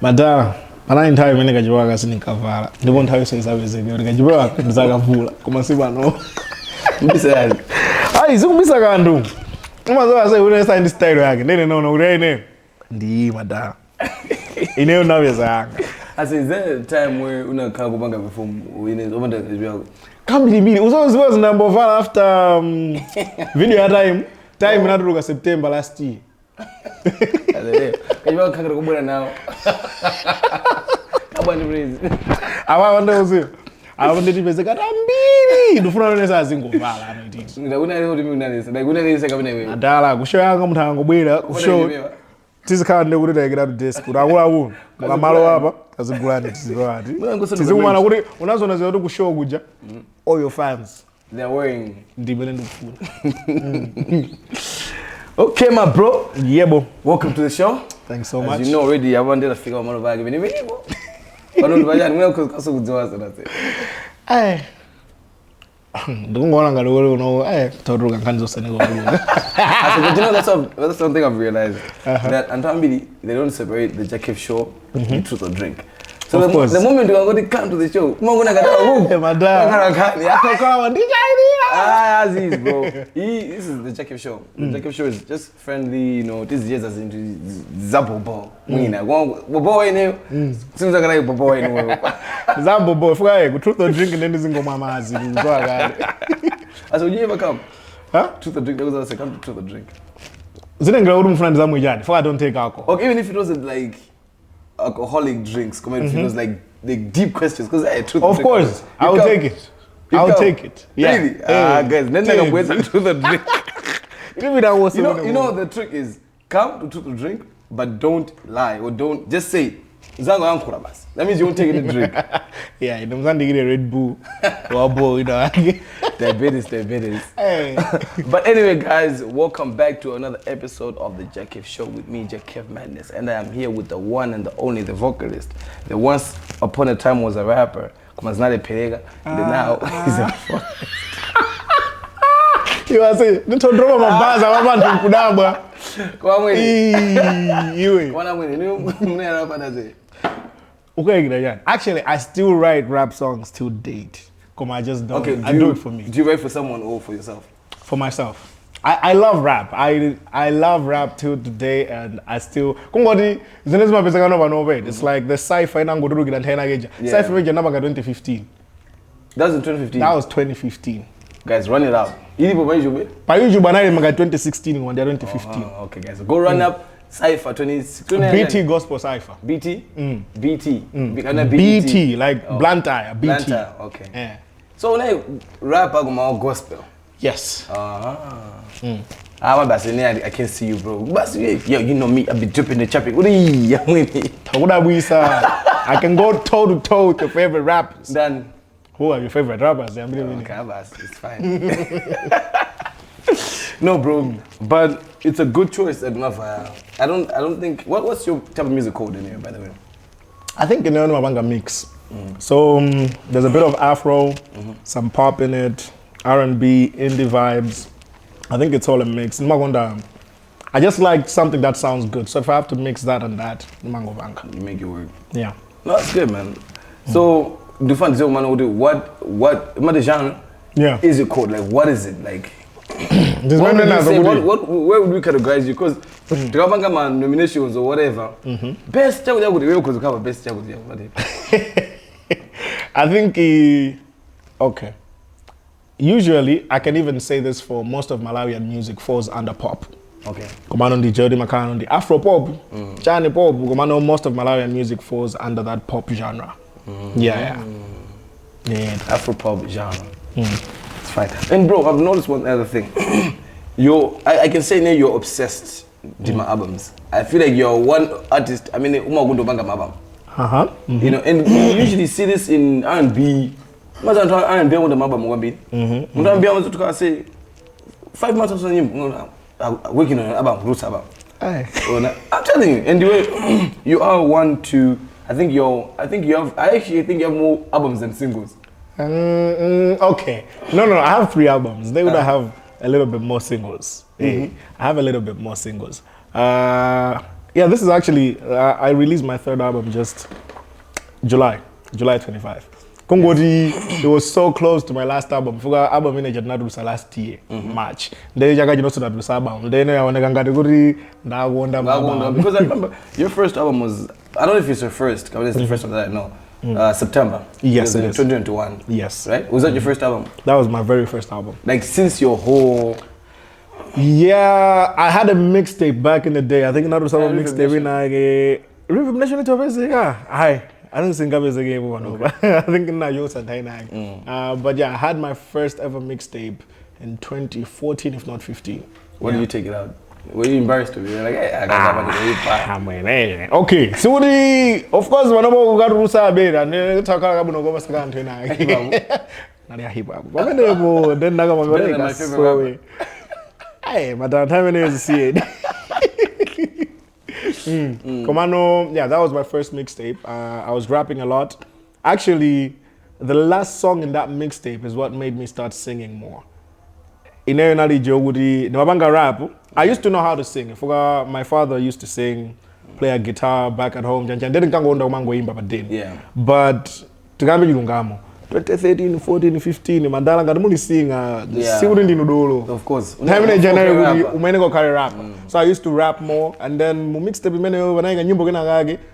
Madara, ana nthawi imene kachipewa kasindinkavala ndipo nthawi yonse isapezeke kuti kachipewa ndizakavula koma sipano mbisa yani ayi zikubisa kanthu umazowa sai unesa ndi style yake ndene nono kuti ine ndi Madara ineyo napeza yanga. Is there a time where unakhala kupanga perform opanda kachipewa kambiri uzoziwa zinambovala after video ya time inatuluka September last year. Kachipewa kakhala kubwera nawo kabwani please awa ndozi awa ndipeze katambiri ndifuna nonesa azingovala anoitini ndakuna lero kuti unalesa unalesa kapena iwewe Madala kushow yanga muthu angobwera kushow tizikhala ndikuti tayikira to desk kuti akuluakulu mukamalo apa azigulani tizilowati tizikumana kuti unazona zoti kushow kuja all your fans they are wearing ndimene ndikufuna. Okay, my bro. Yebo. Welcome to the show. Thanks so much. As you know already, I wanted to figure out my bag. But no, but I'm going to also do it. That's it. Hey. Don't go on and go. No, hey. Total can cancel Senegal. But you know that's something I've realized that Antambili they don't separate the JAA KEV show from Truth or Drink. So the moment you are going to come to the show, I'm going to get a Madam. Aziz, bro. This is the JAA KEV show. The JAA KEV show is just friendly, you know. This is just as into Zabobo. Bobo in here. Seems like I Bobo in here. Zabobo, if I go Truth or Drink and then there's no mama. So you ever come? Huh? Truth or Drink? Because I say come to Truth or Drink. If I don't take alcohol. Okay, even if it wasn't like alcoholic drinks, come if it was like deep questions, because truth. Of course, I will take it. I'll take it. Yeah. Really? Guys, then I wait to Truth or Drink. You know the trick is come to Truth or Drink, but don't lie or don't just say Zango Ankurabas. That means you won't take any drink. Yeah, you don't get a Red Bull or a bowl, you know. Diabetes. Hey. But anyway, guys, welcome back to another episode of the JAA KEV show with me, JAA KEV Madness, and I am here with the one and the only, the vocalist. The once upon a time was a rapper. Kumaznale Perega, and now he's a vocalist. You are saying, don't drop my bars, I want to Kudaba. Come on, you. Okay, actually, I still write rap songs till date. Come, I just don't. Okay, I do it for me. Do you write for someone or for yourself? For myself. I love rap. I love rap till today, and I still. It's like the sci-fi and go to get sci-fi 2015. That was in 2015. That was 2015. Guys, run it up. By you, but I 2016 when they're 2015. Okay, guys, go run up. Cypher 20. BT gospel cypher. BT. BT. BT like Blantyre. BT. Blantyre. Okay. Yeah. So now rap about gospel. Yes. I can see you, bro. But yo, you know me. I be dripping the chopping. I can go toe to toe with your favorite rappers. Then who are your favorite rappers? Okay, it's fine. No, bro, but it's a good choice. I don't think. What's your type of music called in here, by the way? I think in the Mabanga mix. So there's a bit of Afro, some pop in it, R&B, indie vibes. I think it's all a mix. I just like something that sounds good. So if I have to mix that and that, Mango Banka. You make it work. Yeah. No, that's good, man. So do you find what genre? Yeah. Is it called? Like, what is it like? Where would we categorize you? Because the nominations or whatever, best child would because have best child. I think okay. Usually, I can even say this for most of Malawian music falls under pop. Okay. Command the Jody Macan the Afro pop, Johnny pop. Command most of Malawian music falls under that pop genre. Yeah. Afro pop genre. It's fine. And bro, I've noticed one other thing. I can say now you're obsessed with my albums. I feel like you're one artist. I mean, album. You know, and you usually see this in R&B. R&B with the album. Say 5 months or so, working on an album, roots album. Aye. I'm telling you, and the way you are one to, I actually think you have more albums than singles. Okay. No, I have 3 albums. They would have a little bit more singles. I have a little bit more singles. Yeah, this is actually, I released my 3rd album just July 25. Kongodi, it was so close to my last album. Fuga album in January last year, March. Then you got to do album. Then I want to because I remember your first album was, I don't know if it's your first, because it's the first one that I know. September. Yes, it is. 2021. Yes. Right? Was that your first album? That was my very first album. Like since your whole... Yeah, I had a mixtape back in the day. I think another song mixtape in Reverb to I don't think I was a game one over. I think now you're but yeah, I had my first ever mixtape in 2014, if not 15. When did you take it out? Were you embarrassed to be like, hey, I got that? Okay, so of course, when I got Rusa bed and talk about no go second to now. Hip hop. Then my favorite. Hey, my time is to see it. Commando, yeah, that was my first mixtape. I was rapping a lot. Actually, the last song in that mixtape is what made me start singing more. In rap, I used to know how to sing. My father used to sing, play a guitar back at home. Yeah. But to 2013, 14, 15, mandala ngadumuli sing siwundi ndolo. Of course. Carry rap. So I used to rap more, and then mu mixtape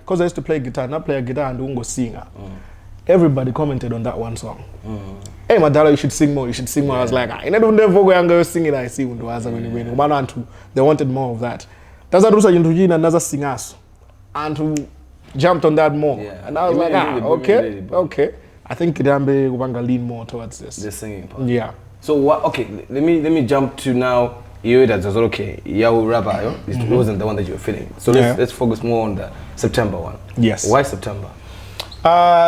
because I used to play guitar, not play a guitar and ungo singer. Everybody commented on that one song. Hey Mandala, you should sing more, you should sing more. I was like, I never sing it, I see when they wanted more of that. That's what another singers and who jumped on that more. Yeah. And I was like, okay. I think Kidambe Wanga lean more towards this. The singing part. Yeah. So what? Okay, let me jump to now. You that was okay. Yahoo Rabbi, it wasn't the one that you were feeling. So let's focus more on the September one. Yes. Why September?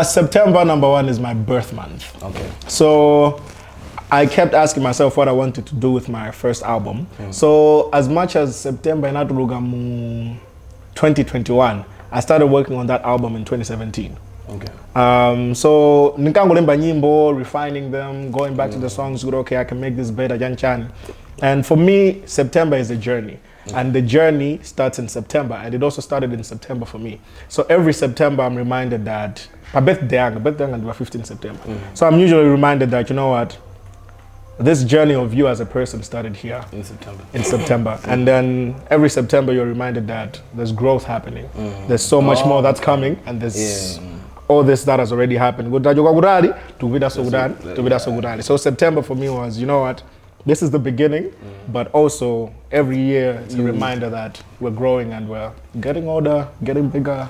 September #1 is my birth month. Okay. So I kept asking myself what I wanted to do with my first album. So as much as September in 2021, I started working on that album in 2017. Okay. So Nkangolemba nyimbo, refining them, going back to the songs, good, okay, I can make this better, Janchan. And for me, September is a journey. And the journey starts in September, and it also started in September for me. So every September, I'm reminded that my birthday on 15th September. So I'm usually reminded that, you know what, this journey of you as a person started here in September. And then every September, you're reminded that there's growth happening. There's so much more that's coming, and there's all this that has already happened. So September for me was, you know what, this is the beginning, but also every year it's a reminder that we're growing and we're getting older, getting bigger.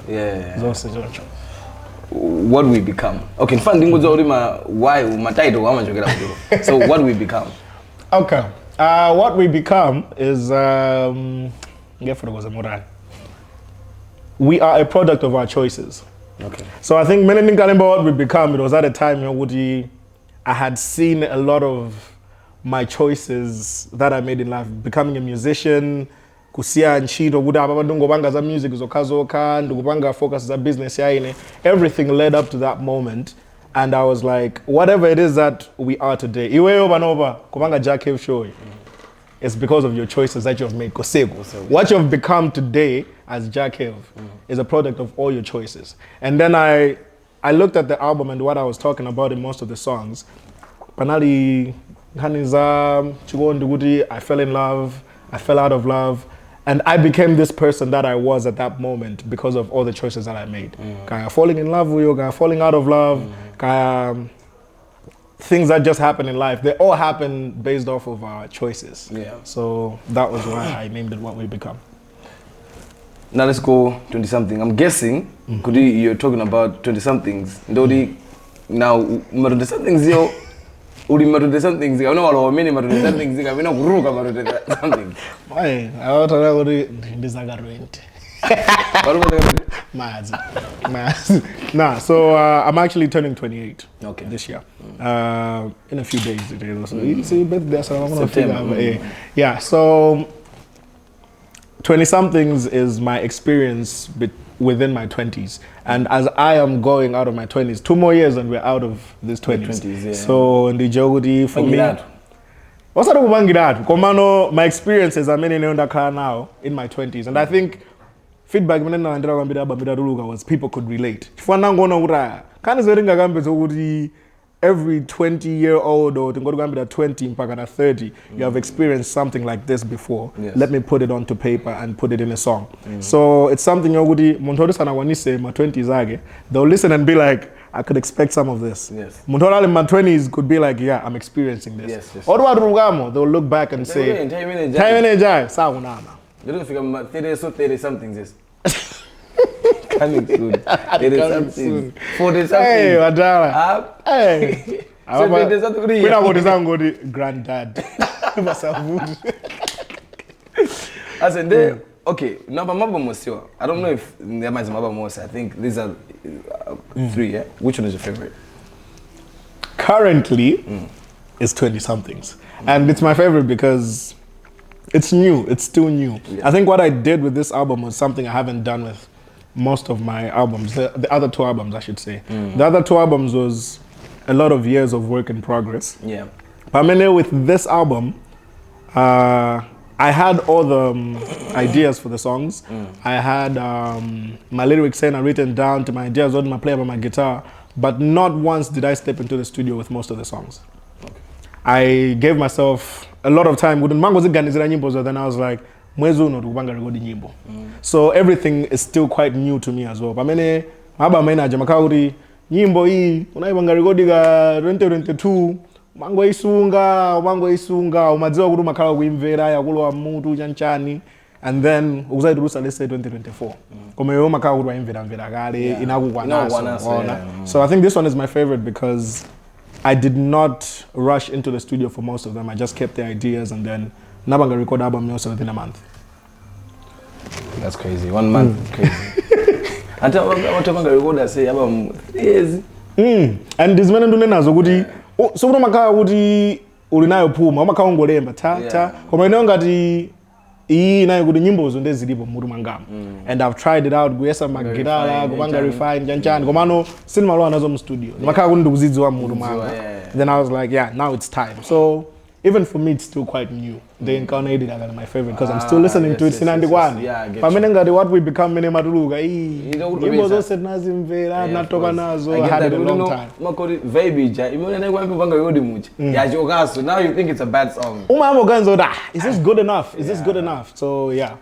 What we become. Okay, funding was already my title. So what we become. Okay. What we become is we are a product of our choices. Okay. So I think many things about what we become, it was at a time, I had seen a lot of my choices that I made in life. Becoming a musician, kusia nchito, ndungobanga za music zokazoka, ndungobanga focus za business yaine. Everything led up to that moment. And I was like, whatever it is that we are today, iwe over and over, kubanga JAA KEV Show, it's because of your choices that you have made. What you have become today as JAA KEV is a product of all your choices. And then I looked at the album and what I was talking about in most of the songs. Panali, I fell in love, I fell out of love, and I became this person that I was at that moment because of all the choices that I made. Falling in love with you, falling out of love, things that just happen in life, they all happen based off of our choices. Yeah. So that was why I named it What We Become. Now let's go 20-something. I'm guessing, you're talking about 20-somethings. Now, 20-somethings, something. I don't know what many something. I know something. Why? I don't know what Nah, so I'm actually turning 28 this year. In a few days today. So you see, birthday, so I'm gonna figure out. Yeah, so 20-somethings is my experience within my 20s. And as I am going out of my 20s, 2 more years and we're out of this 20s. Yeah. So in the jogudi for me. What's that about Komano, my experiences are many in the now in my 20s. And I think feedback was people could relate. Every 20-year-old or 20 mpaka 30, you have experienced something like this before. Yes. Let me put it onto paper and put it in a song. So it's something my 20s, they'll listen and be like, I could expect some of this. Yes. In my 20s could be like, yeah, I'm experiencing this. Yes, yes. They'll look back and say, you don't figure 30 something this. Coming soon. 30 something. 40 something. Hey, Madara. Hey. So 20 something. Granddad. As in there, okay, number was your. I don't know if there might be more. I think these are 3, yeah? Which one is your favorite? Currently, it's 20-somethings. And it's my favorite because it's new. It's still new. Yeah. I think what I did with this album was something I haven't done with most of my albums. The other 2 albums, I should say. The other 2 albums was a lot of years of work in progress. Yeah. But with this album, I had all the ideas for the songs. I had my lyrics written down to my ideas on my player on my guitar, but not once did I step into the studio with most of the songs. Okay. I gave myself a lot of time. Then I was like, so everything is still quite new to me as well. But nyimbo hii unaibanga rekodi ga 2022 umangoisunga umadziwa kuti makhala kuimvera yakulowa mutu chanchani and then ukuzaiturusa let's say 2024 koma yo makhala kuti waimvera kale inakukwanaso. So I think this one is my favorite because I did not rush into the studio for most of them. I just kept the ideas and then nabanga record album also within a month. That's crazy. 1 month, crazy. Until what record I say album is. And this man do nazo kuti so kuti makhala kuti ulinayo phuma umakhala ungolemba ta koma ino ngati iyi nayo kuti nyimbozo ndezilipo mutu mangamo. And I've tried it out kuyesa magitara kupanga refine chanchani komano sinimalowa nazo mu studio makhala kuti ndikuzidziwa mutu mwanga. Then I was like, yeah, now it's time. So even for me, it's still quite new. The Incarnated are my favorite because I'm still listening to it. What we become many matuluga. I had it a long time. Now you think it's a bad song. Is this good enough? Is this good enough? So yeah.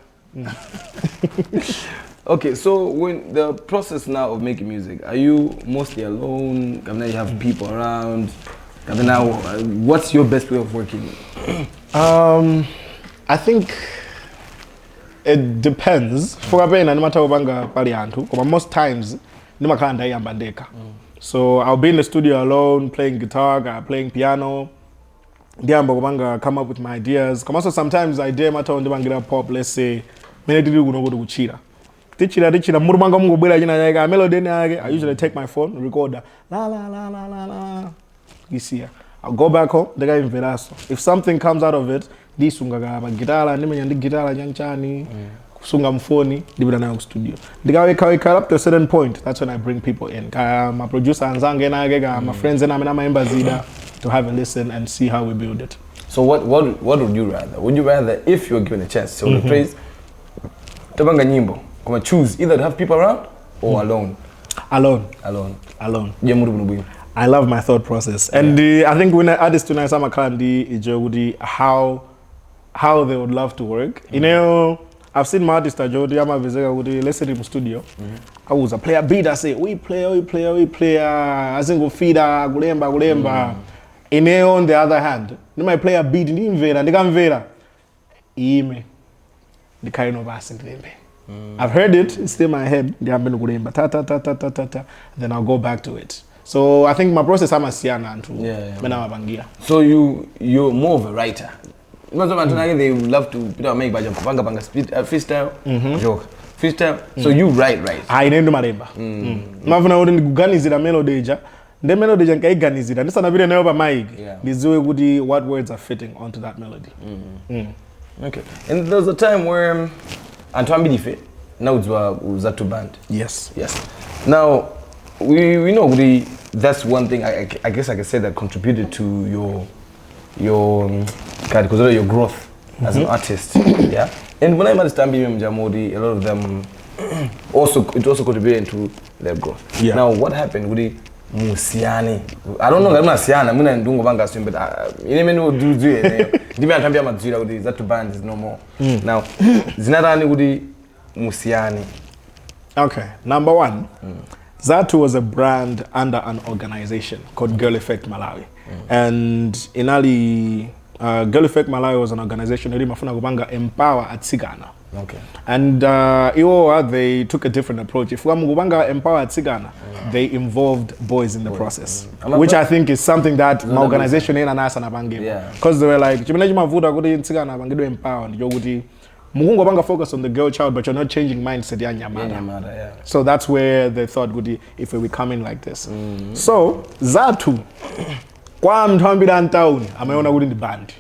Okay, so when the process now of making music, are you mostly alone? I mean, you have people around. And then now, what's your best way of working? I think it depends. Most times, so I'll be in the studio alone, playing guitar, playing piano. Come up with my ideas. Also sometimes I dare my pop, let's say, I usually take my phone, record la la la la la la. I'll go back home, the guy in Veraso. If something comes out of it, this sunga guitar, guitar janchani, sunga mfoni, dibida na studio. The guy wake up to a certain point. That's when I bring people in. My producer and my friends and my members to have a listen and see how we build it. So what would you rather? Would you rather, if you were given a chance to praise tabanga nyimbo, come choose either to have people around or alone? Alone. I love my thought process. And I think when artists tonight some how they would love to work. You know, I've seen my artists let's say in studio. I was a player beat, I say, we play, I think go feed gulemba. On the other hand, you might play a beat in Vera, and they can Vera. The kind of ass I've heard it, it's still in my head. Then I'll go back to it. So I think my process I'm a siana too. So you're more of a writer. They love to make freestyle, joke. Freestyle. So you write. I didn't do my remba. Mavuna wouldn't ganizira melody. The melody jankai ganizira. This is a video never mic. What words are fitting onto that melody. Okay. And there's a time where Antoine Bidife. Now it's Zathu band. Yes. Yes. Now we know that's one thing I guess I can say that contributed to your growth as an artist. Yeah. And when I understand Jamodi, a lot of them also contributed to their growth. Yeah. Now what happened with the Musiani? I don't know, I'm not Siana, I'm not doing Banga swim, but you never know do it. Demand Zathu band is no more. Now Zinarani with the Musiani. Okay, number one, Zathu was a brand under an organization called Girl Effect Malawi. And in Ali, Girl Effect Malawi was an organization that empower at Sigana. Okay. And they took a different approach. If Mugubanga empower at Sigana, they involved boys in the process, which I think is something that my organization in Anasa because they were like, Mugungo banga focus on the girl child, but you're not changing mindset. Yeah. So that's where they thought, good, if we come in like this. So Zathu, kwa mtambira town, ameona good in the band.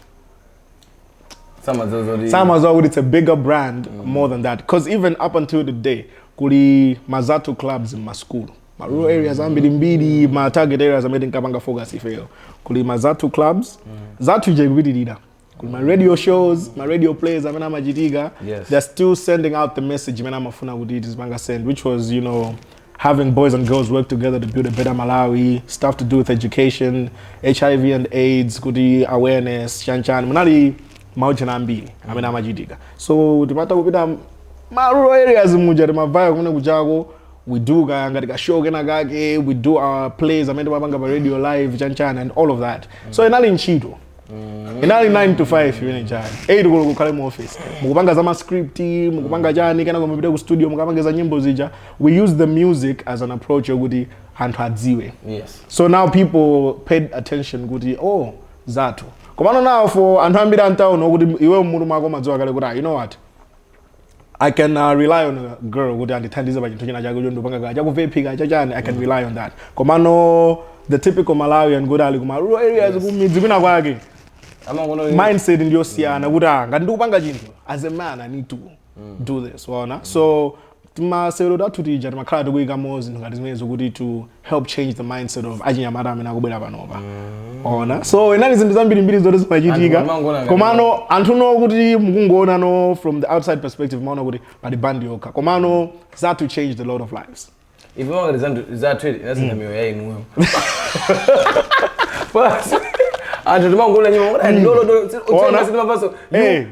Some it's a bigger brand more than that. Because even up until the day, kuli Mazatu clubs in my school. My rural areas, I'm bidimbidi, my target areas, I'm making kabanga focus if you. Kuli Mazatu clubs, Zathu jegwidi dida. My radio shows, my radio plays, they're still sending out the message, which was, having boys and girls work together to build a better Malawi, stuff to do with education, HIV and AIDS, awareness, chanchan, so the matter with my rural areas, we do we do our plays, radio live, chanchan, and all of that. So in Chido. In 9 to 5 you're in charge. 8 go kale mu office. Mukupanga zama script, mukupanga jani kana ngombe ku studio mukapanga za nyimbo zija. We use the music as an approach yogudi and hadziwe. Yes. So now people paid attention gudi Zathu. Komano now for antambira ntao no gudi iwe umuntu mako mazuwa kale kuti you know what? I can rely on a girl gudi anditandiza bachintu china ndo panga gaja kuvepika chachani. I can rely on that. Komano the typical Malawian gudi ali kuma rural areas kumidzi kuna kwake. Mindset in your siana as a man I need to do this so to help change the mindset of so from the outside perspective Zathu changed a lot of lives. If you want Zathu, that's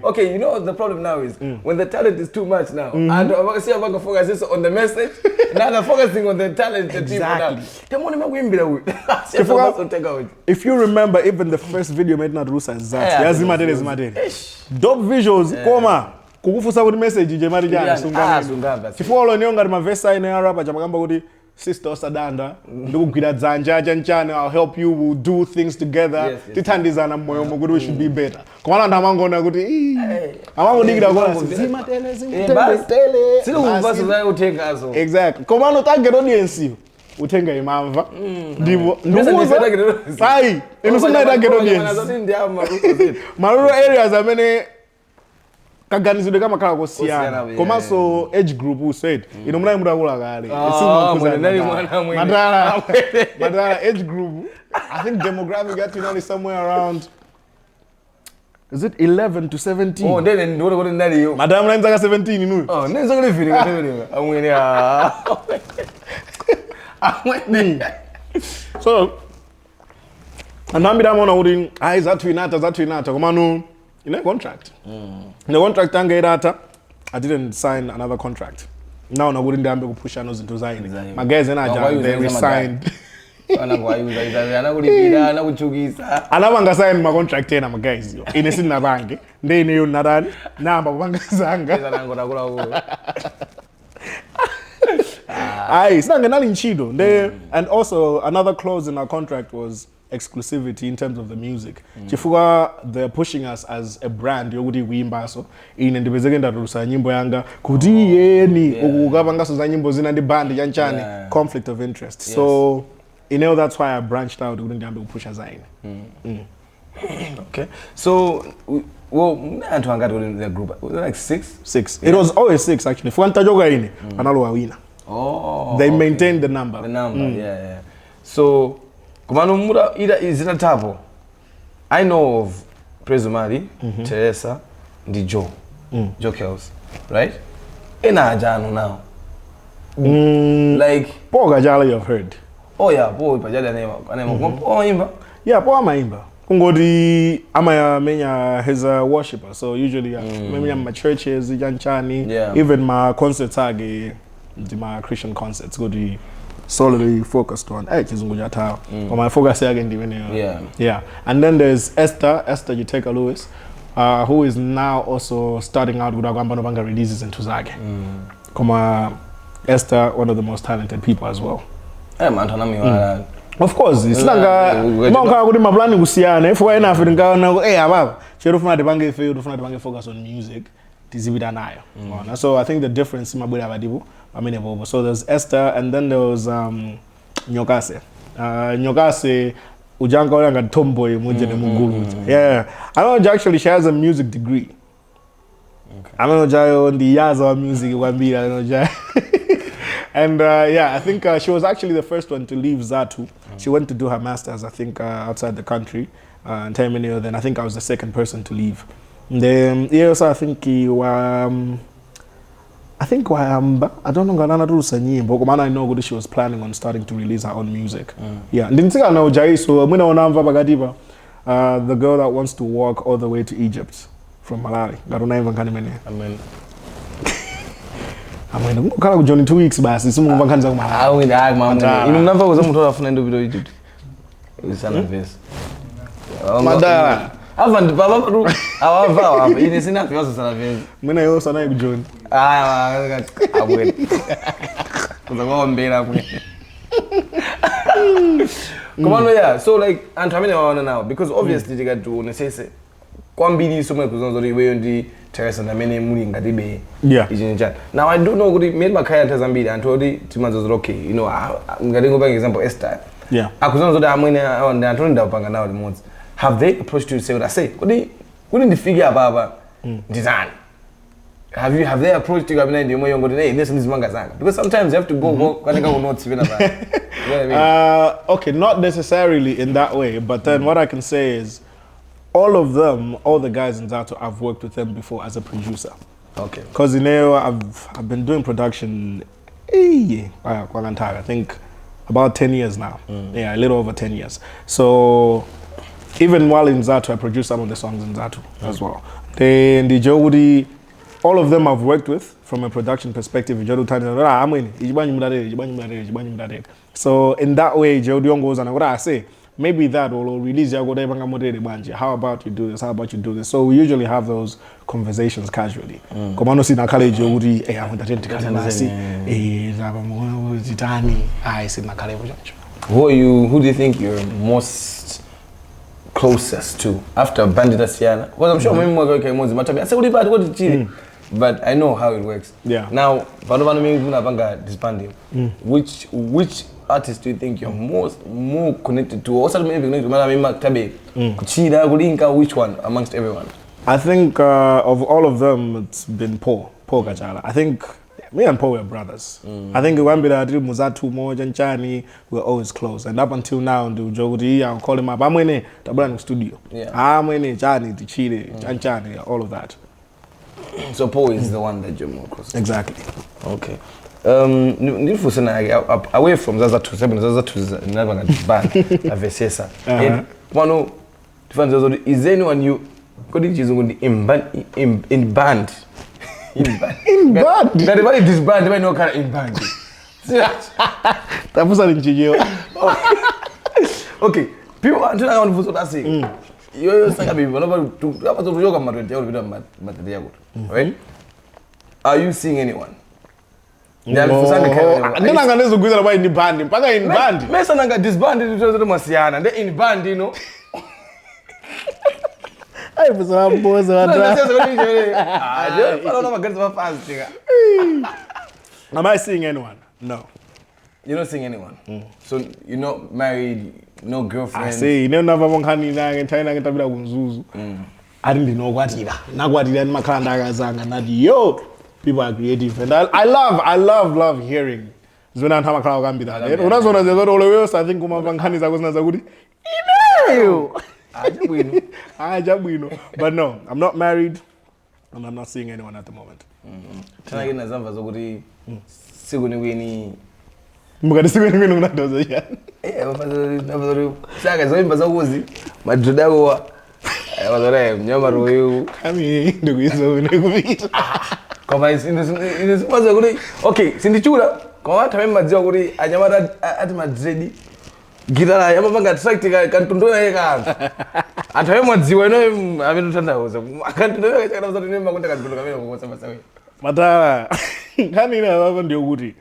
okay, you know what the problem now is? When the talent is too much now, and I see about focus on the message, now they're focusing on the talent. Exactly. If you remember, even the first video made not Rusa Zathu. Dope visuals, kukufusa with message, if you follow Nyonga, my vesta in Arab, Sister Sadanda, I'll help you, we'll do things together. We should be better. Come on, I'm going to go. Exactly. Come on, target audience. Utenga imamva. Sai, target audience. Maruru areas are many. Kaganizo kama kala kosiana. Koma so age group who said, inomuna imura gari. Madara age group. I think demographic got to somewhere around. Is it 11 to 17? Oh, then what about that? Madam Lanzaga 17, you know. Oh, there's only feeling. I'm winning. So, and I'm holding eyes at Twinata, Komano. In a contract. In the contract, I didn't sign another contract. Now, I wouldn't be able to push us into signing. My guys and I, they resigned. I never signed my contract my guys. In a single bank, they knew Nadan, Namba Zanga. It's not in Chido. And also, another clause in our contract was exclusivity in terms of the music. Chifuga, they're pushing us as a brand. Yogudi wimbaso in the beginning that rusa nyimbo yanga kudi yeni ukugabanga so nyimbo zina the band yanchani conflict of interest. Yes. So that's why I branched out. Couldn't be able to push us in. Okay. So Well, and to got in the group. Was it like 6? 6. Yeah. It was always 6 actually. Fuanta joga ini, analo wina. Oh. They maintained the number. The number, yeah. So, Kumano Mura is it a tabo? I know of Praise UMALI, Teresa, the Joe Kels, right? Ena Jano now. Like Poga Jala you've heard. Oh yeah, Poga Pajala name. Oh imba. Yeah, Poga Maimba. Kungodi amaya menya his worshipper. So usually maybe my churches, Janchani, even my concerts my Christian concerts go to solely focused on or my focus again yeah. And then there's Esther Uteka Lewis, who is now also starting out with Agamba Banga releases in Tuzage. Esther, one of the most talented people as well. Of course, it's like my planning with Siana. If we're enough in Ghana, hey, Abab, Cherufna de Bange failed to focus on music. So I think the difference in my Badibu, so there's Esther, and then there was Nyokase. Nyokase Ujanko and Tomboy Mujene Munguru. Yeah. I know actually she has a music degree. Okay. I don't know Jai on the years of music one be I don't know Jai. And yeah, I think she was actually the first one to leave Zathu. She went to do her masters, I think, outside the country in Terminal. Then I think I was the second person to leave. And then yes, I think I don't know Ganana Rusanyi, but I know she was planning on starting to release her own music. Yeah, and didn't think I know Jai, so I'm Bagadiva, the girl that wants to walk all the way to Egypt from Malawi. I don't even can I mean, I'm going 2 weeks back. It's more than I will have my you never was a of Egypt. It's an obvious. Madara. Haven't Baba our vow. It is enough. When I also know John. I will. Because I won't be up. Come on, yeah. So, like, I'm coming on now because obviously they got to necessary. Kwambili so much because on the way on the terrace and many moving at the bay. Yeah. Now I don't know what made my client has been and told it 2 months was okay. You know, I'm getting over example Esther. Yeah. I could also that money on the Anton Dapanga now the months. Have they approached you to say what I say? Couldn't the figure about design? Have they approached you and you may go to this manga? Because sometimes you have to go notes even about okay, not necessarily in that way, but then what I can say is all of them, all the guys in Zathu, I've worked with them before as a producer. Okay. Because you know, I've been doing production, I think about 10 years now. Yeah, a little over 10 years. So even while in Zathu, I produced some of the songs in Zathu as well. Then the Jodi, all of them I've worked with from a production perspective. So in that way, Jodi goes and what I say. Maybe that will release how about you do this? How about you do this? So we usually have those conversations casually. Who do you think you're most closest to after Bandita Siana? Well, I'm sure but I know how it works. Yeah. Now, disbanding. Which artist do you think you're more connected to? Also, maybe which one amongst everyone? I think of all of them, it's been Paul Gajala. I think me and Paul were brothers. I think when we were Muzatu, Janchani, we were always close. And up until now, Jodi, I'll call him up. I'm in the brand studio. I'm in Jani, the Chile, Janchani, all of that. So Paul is the one that you're more close to. Exactly. Okay. Away from Zazatu is never a band. Is there anyone you could in band? In band? Everybody disband, they know kind in band. Okay. People until I want to say. You're saying right? Are you seeing anyone? I'm not going to go in the band. In band. Messananga disbanded to Masiana. They're in band, you know. I was a boss. I don't know what fast. Am I seeing anyone? No. You're not seeing anyone. So you're not married, no girlfriend. I say, you never want honey and China. I didn't know what either. Nakwatira and Makanda Gazanga Nadi. Yo, people are creative. And I love hearing. Zuna Tamakao Gambida. When I was on the other I think Uma Bankani was Nazagudi. I jump, but no, I'm not married and I'm not seeing anyone at the moment. Tana gina zamba zoguri sigu ni wini. Mugadi sigu ni wini unadoza ya. Nabazori. Saka zoe mbazaguzi. Madrudago wa. Wazore mnyama royu. Kami ndugu hizo unekuvita. Kama inu mazaguri. Okay, sindichura. Kwa tame mazaguri anyamara ati madredi. Gitara yama banga tract kantundoya yeka. Athawe mwadziwa ino amene tandauza. Kantundoya yeka kana zati nemba kunta kantundoya kamene kukosa masawe. Mata kanina baba ndio kuti.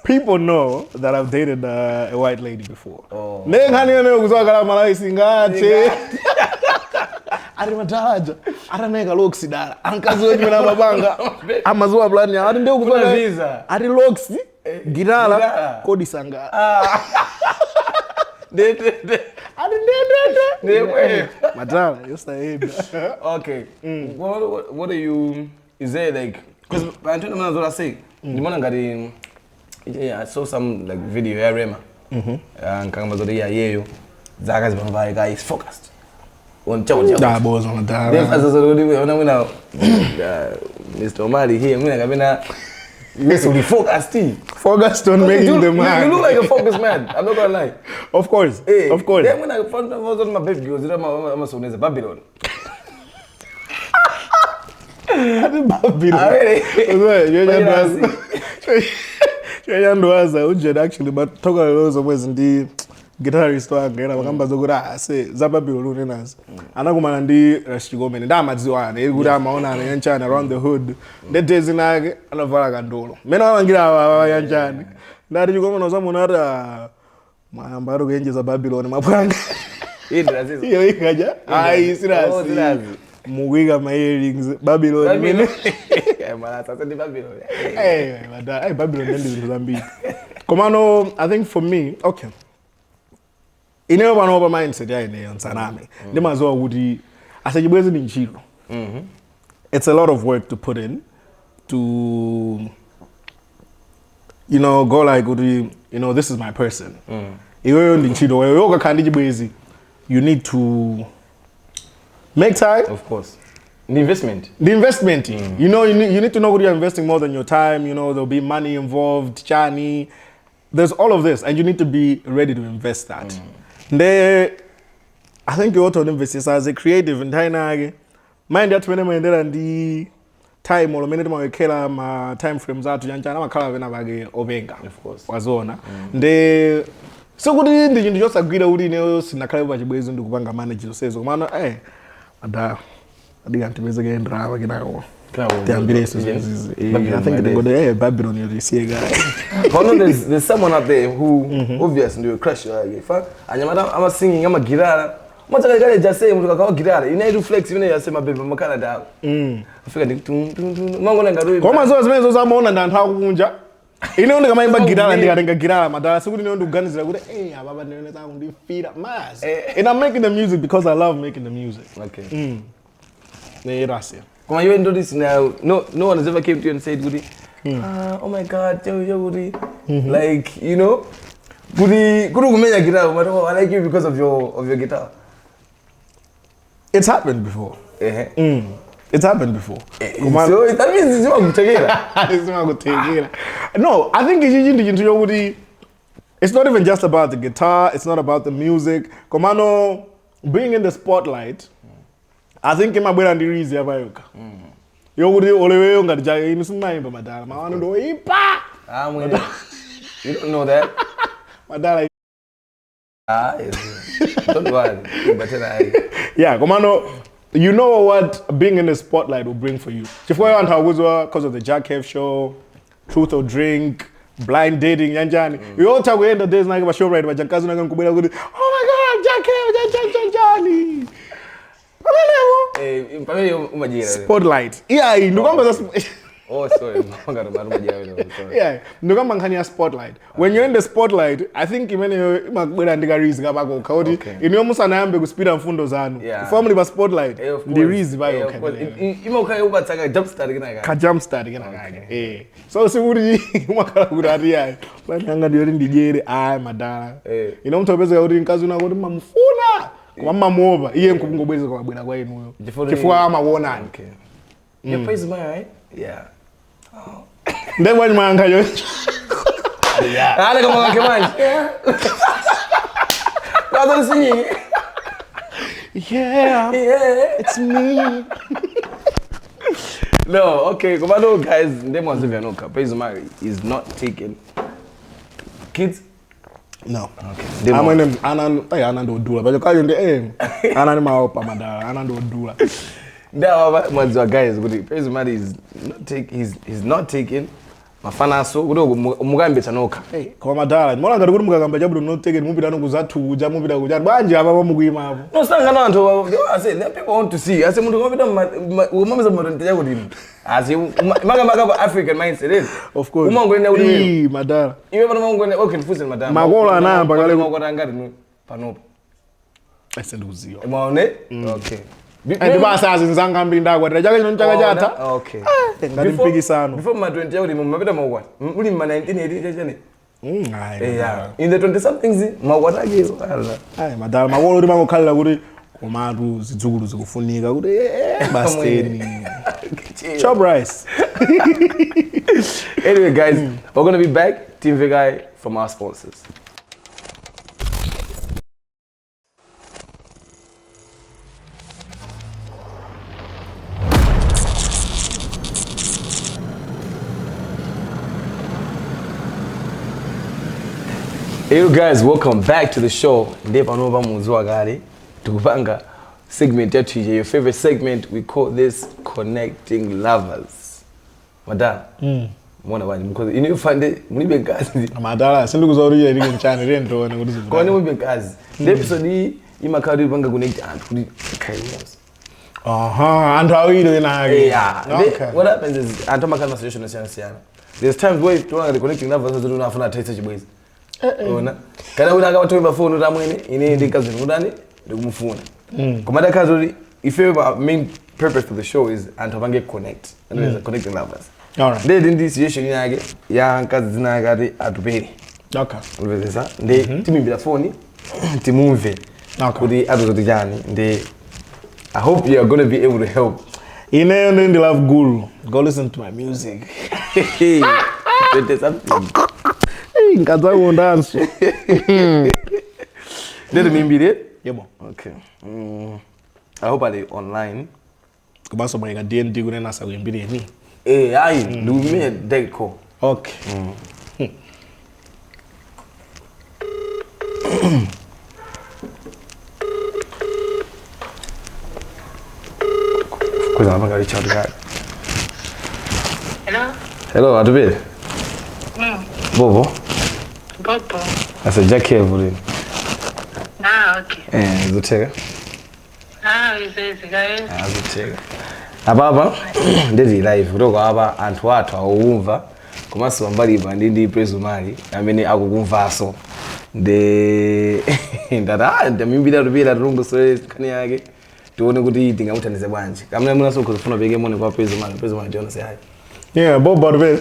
People know that I've dated a white lady before. Oh. Nengani ene kuzwakala malaisi ngate. Ari mataraja. Ara neka loksi dala. Ankazi wenye na mabanga. Amazuwa plani. Ari ndio kuzwakala visa. Ari loksi. Girala. Kodi sanga. Matala, you stay. Okay. What are you? Is there like? Because I don't know what I say. The morning got yeah, I saw some like video here, Rema. And Kangamazo yeah, you. Zaga's Bambai guy is focused. On Chow. That was on the time. Mr. Omali here. I'm gonna. Yes, we focused. Focused on making the man. You look like a focused man. I'm not gonna lie. Of course. Hey, of course. Then when I found out was on my baby girls, I'm a son is a Babylon. Actually, but talk a lot of ways in the guitarist wangena bakamba zokura ase zababilo nenas anakumana ndi rashigomene ndamadziwana ekuti amaonana yanchana around the hood ndetezi nake anavala kandolo mena wangira aba yanchani ndati chikomano zamunata mayamba ari kuenjeza Babylon mapwanga iyo ikaja ai sirasi mukwika my earrings Babylon mene malata ndi Babylon Babylon ndi zinthu zambiri komano I think for me okay ine panopa mindset yaine nsaname ndimaziwa kuti asachibwezi ndi ntchito it's a lot of work to put in to go like kuti this is my person iweyo ndi ntchito wewe ukakhala ndi chibwezi you need to make time. Of course. The investment. The investment. You need to know what you're investing more than your time. There'll be money involved, chani. There's all of this, and you need to be ready to invest that. I think you ought to invest as a creative in Tainage. Mind that when I'm there and the time or minute my time frames out to Yanchana Kalavena Ovenga. Of course. Wazona. So good in just agree with the in a clever ways into Kubanga manager says, man, I didn't again drive again. I think they go there, Babylon, you see a guy. There's someone out there who obviously will crush you. I'm singing, I'm a guitar. Much like I just say, I'm a guitar. You need to flex, you need to say my baby, I'm Canada. I forget to come as well as I'm on and how Munja. You know, I'm a guitar and they are a guitar, Madame. So we don't do guns. Hey, I'm going to feed up mass. And I'm making the music because I love making the music. Okay. Come on, you into this now. No one has ever came to you and said, Goody, oh my God, Goody. Like, Goody, Goody, guitar. I like you because of your guitar. It's happened before. It's happened before. So that means it's not good. It's not good. No, I think it's not even just about the guitar. It's not about the music. Komano, being in the spotlight, I think in my brain and the reason about you would always got the innocent name, madam. I want to do it. You don't know that. Madam. Don't worry. Yeah, Komano. You know what being in the spotlight will bring for you. Because of the JAA KEV show, Truth or Drink, blind dating, yanjani. You all talk at the days like a show right, but Jankazu nagan kubela good. Oh my God, JAA KEV. Spotlight. Yeah, you know Oh, sorry. Yeah, no mankani spotlight. When you're in the spotlight, I think even imakwenda ndika reason kabako kaudi iniyo musa naambe kuspida mfundo zanu. Formally ba spotlight ndi reason bayo kene. Imoka ubataka jump start kina kaka. Ka jump start kina kaka. So sikuri umakala kurati yayo. Banyanga ndiyo ndijere madala. Ino mtu opeza kuti nkazi unako kuti mamufuna. Mama muova iye nkubungobweza kwa bwena kwa inuyo. Chifukwa amawonani. You praise my right? Yeah. Then when man can you? Yeah. I like a man come on. Singing. Yeah. It's me. No, okay. Come on, guys. Them ones if you know, praise my is not taken. Kids. No. Okay. I'm in Anando Dula, but you can't in the aim. Ananima Pamada, Anando Dula. There guys, praise my is not take. He's not taken. Mafana so umugambe chanoka. Hey, kwa madala. Mbona ngari kuti mukagamba jabu not taken mupita no kuzathu uja mupita kuja. Banje aba bamugwima hapo. No sanga no anthu I say there people want to see. I say muntu ngopita umameza muntu nteja kuti. I say maga African mindset. Of course. Umangwenda kuti madala. Iwe bana mangwenda okay mfuze madala. Makolo anamba kale ngokota ngati no panopo. Asenduziyo. Maone? Okay. And basa zinzanga mbinda kwa chaka chino chaka chata. Okay. Ngati mpikisano. Before ma 20 yauri mumapita mwa. Uli ma 1980 chane. Yeah. In the 20 somethings mawata ke. Madala makolo uri mangokhalira kuti komatu zidzukulu zikufunika kuti basteni. Chop rice. Anyway guys, we're going to be back Team Vigai from our sponsors. Hey you guys, welcome back to the show. Ndepanova muzwa gari tukupanga segment yetu your favorite segment. We call this Connecting Lovers. Madam. Mwana wani because you know find mulibe kazi. Madala sindikuzauriye ndike nchane rento na kuti zivula. Kwa mulibe kazi. The episode hii imakadi panga connect and kuti kindness. Antu awilo ina hagi. Yeah. What happens is antu makana solution na siana. There's times where you want to connecting lovers so unafuna taste chibwezi. Ona kana unaka watoa phone utamwene ine ndikazi ngudani ndikumufuna komanda kazi if your main purpose for the show is antavange connect and there's connecting lovers. All right. They in this situation yake ya kazi zinagati atuperi. Okay. Ulvezesa ndi timimbira phone timumve kuti atozotijani ndi I hope you are going to be able to help. Ine ndi love guru. Go listen to my music. Nkaza kuondanso. Ndete mimbire? Yebo. Okay. I hope are online. Kubaso mweka DND kunena sa kuimbire ni. Ayi, ndume direct call. Okay. Kuza amanga reach out guy. Hello? Hello, Adube. Bobo. Bobo. I said JAA KEV. Okay. Zotega. Guys. Zotega. Ababa, ndezi live kutoka aba anthu athu awumva komanso mbali bandi ndi praise umali amene akukumvaso de ndata ndamimbira tupira rungu so kani yake tuone kuti tingamuthandize bwanji kamene munaso kufuna beke mone kwa praise umali Jonas say hi. Yeah, Bobo Bobo.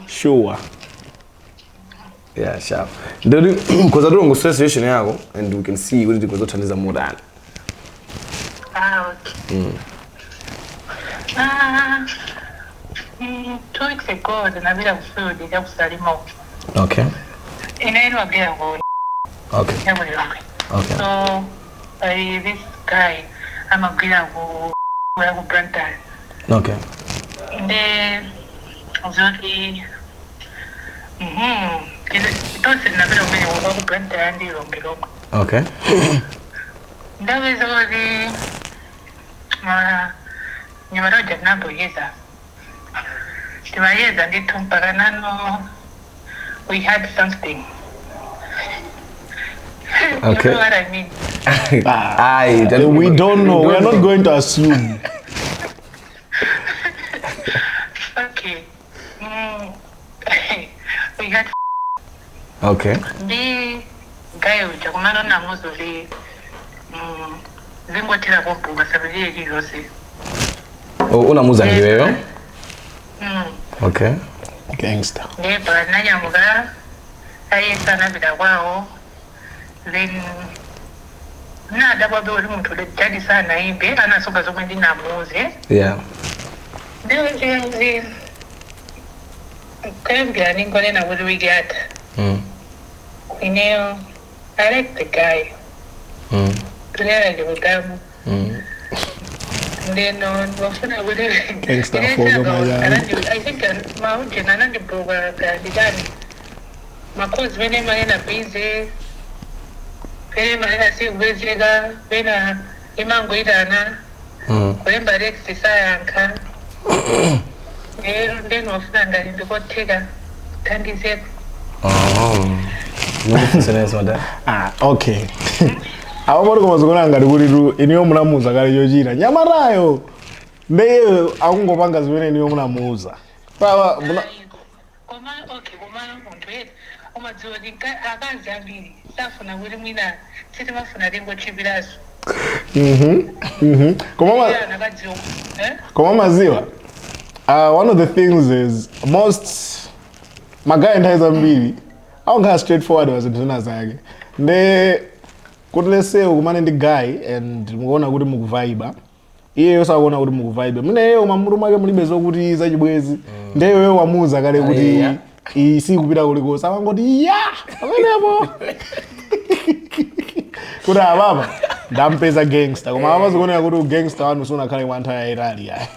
Sure. Yeah, sharp. Ndodi because I don't go situation yako and we can see what it goes to more than. Okay. 2 weeks ago, the Navila food is up Salimo. Okay. In any way, okay. Okay. So, this guy, I'm a girl who have a brand. Okay. And then, Zoti, okay. That was already Nimaroja Nambo Yeza. Timayeza and Paranano. We had something. Okay. You know what I mean? We don't know. We are not going to assume. Okay. We had Okay. the guy with the man on the most of the Zingotira Bombo, Savage, Rossi. Oh, unamuza ngiweyo? Okay. Gangster. But Nanyamuga, I sana vida wao. Then double room to the daddy sana ibe, and I saw so many namuze. Yeah. There was the kind of getting going what do we get? You know, I like the guy. Clearly with them. Then on Wafuna would Gangster for I think mountain and the program the done. My course when I'm in a busy, when I see Wiziga, when Imanguidana, when Barex Sisayanka, then Wafuna and the got Tiga, Tandy said. Okay. Abamoro komazogona ngari iniyo munamuza kali yojira nyamarayo mbe akungopanga zimene iniyo munamuza baba koma okay koma muntu umadziwa dinka akazambiri safuna kuti mwina siti mafuna dengo chipiraso koma maziwa one of the things is most magaya nthawi aunga straightforward wazintuna zake nde kuti lese ukumane ndi guy and mukuona kuti mukuvibe iyeyo sakuona kuti mukuvibe muneyo mamuru make mulibe zokuti zachibwezi ndeyo wamuza kale kuti isi kupita kuliko samangoti ya amenepo kuti ababa ndampeza gangster koma amazokuonera kuti gangster wanu sunakhale mwantha ya Irali ya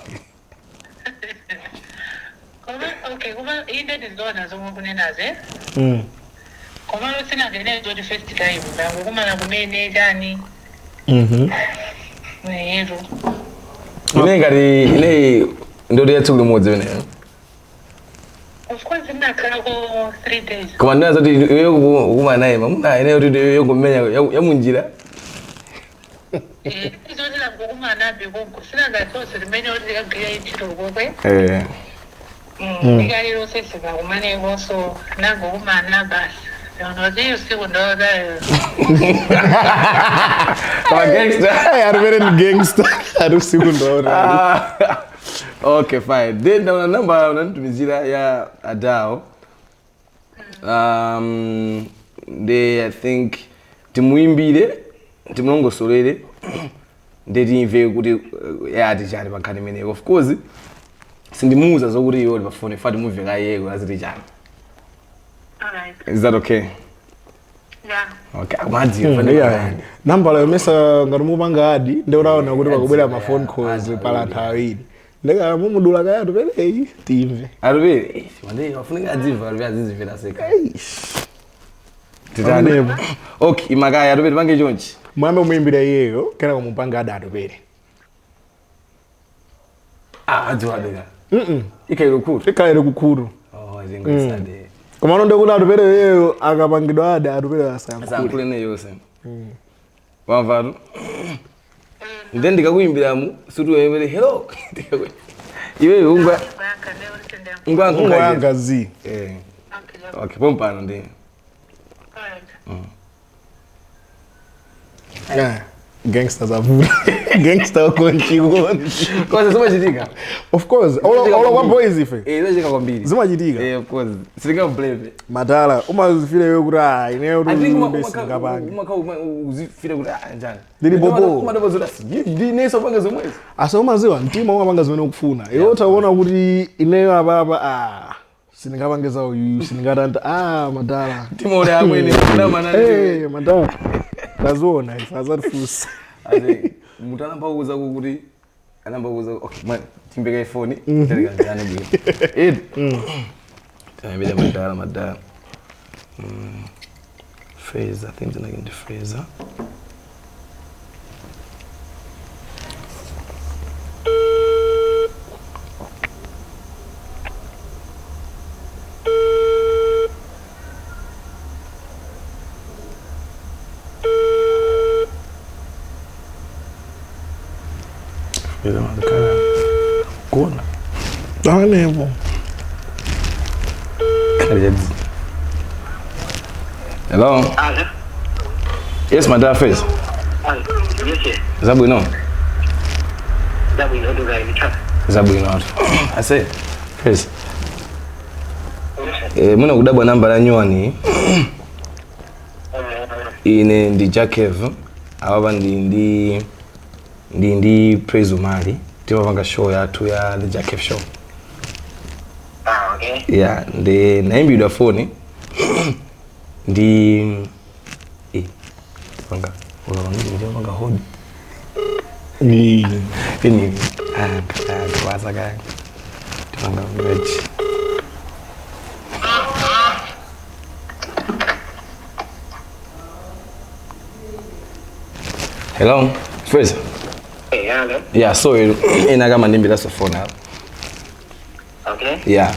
okay kuma inde ndizona zomukunenaze koma sina ngene to the first time bangu kumana kumene jani yero ngari ile ndo yathu limodzi wena of course ndakhala ko 3 days koma ndaza kuti wewe kumana naye mamuna ine kuti wewe kumenya yamunjira izodela ngokumana bekonko sina ngatose limene oti akagaya ichiro kokwe ikaliro sesiba kumane koso nangokumana basi. No, they used to know that. Gangster. I very gangster. I don't see okay, fine. Then the number tunizira ya Adao. They I think timuimbire timunongo solere ndedimve kuti yatijani bakani mene. Of course sindimuza zokuti yoli bafone fati muve kayeko azitijani. Alright. Is that okay? Yeah. Okay, amazi number la mesa ngarumubanga adi ndeuraona kuti bakubwera ma phone calls pala nthawi ndeka mumudula kaya tupele timve arube wande wafunika adziva arube azizivela seka titane okay imakaya arube bange jonchi mwambe muimbira iyeyo kana kumupanga ada tupele adziwa dega ikairo kukuru oh zingisade koma nonde kuna atupere yeyo akapangidwa ada atupere asankule ne yose wamvaru then ndikakuimbiramu sutu wewe hello iwe ungwa yanga zi okay pompano ndi gangsters avu gangster konchigon kwa sema jitika of course all kwa boys ife zajika kwa mbili zima jitika of course silinga blame madala umazifile wewe kuti ineyo ngapange uzifile kuti njani ndili bobo kuma ndo zodasi ndi neso panga zomwezi asa umaziwa mtima umapanga zimene ukufuna iwe utaona kuti ineyo ababa siningapangeza uyu siningata madala mtima ule amwene kuna manani madala ndazona isazatifusa ade mutana mpauza kuti anambauza okay man timbeka iphone teleka njani bwi tambile madala Fraser things like in the Fraser Kona. Dale, po. Hello? Yes, my dear face. Zabu no. Zabu no. I say, face. Muna kudabwa namba la nyuani. Ine ndi JAA KEV. Awaba ndi praise UMALI. Timapanga show yathu ya the JAA KEV show. Okay. Yeah, ndi naimbidwa phone. Ndi panga hodi. Ni Kwaza kaya. Timanga veg. Hello, Fraser. Hey, hello. Yeah, sorry, inagama ndimbi that's the phone now. Okay. Yeah.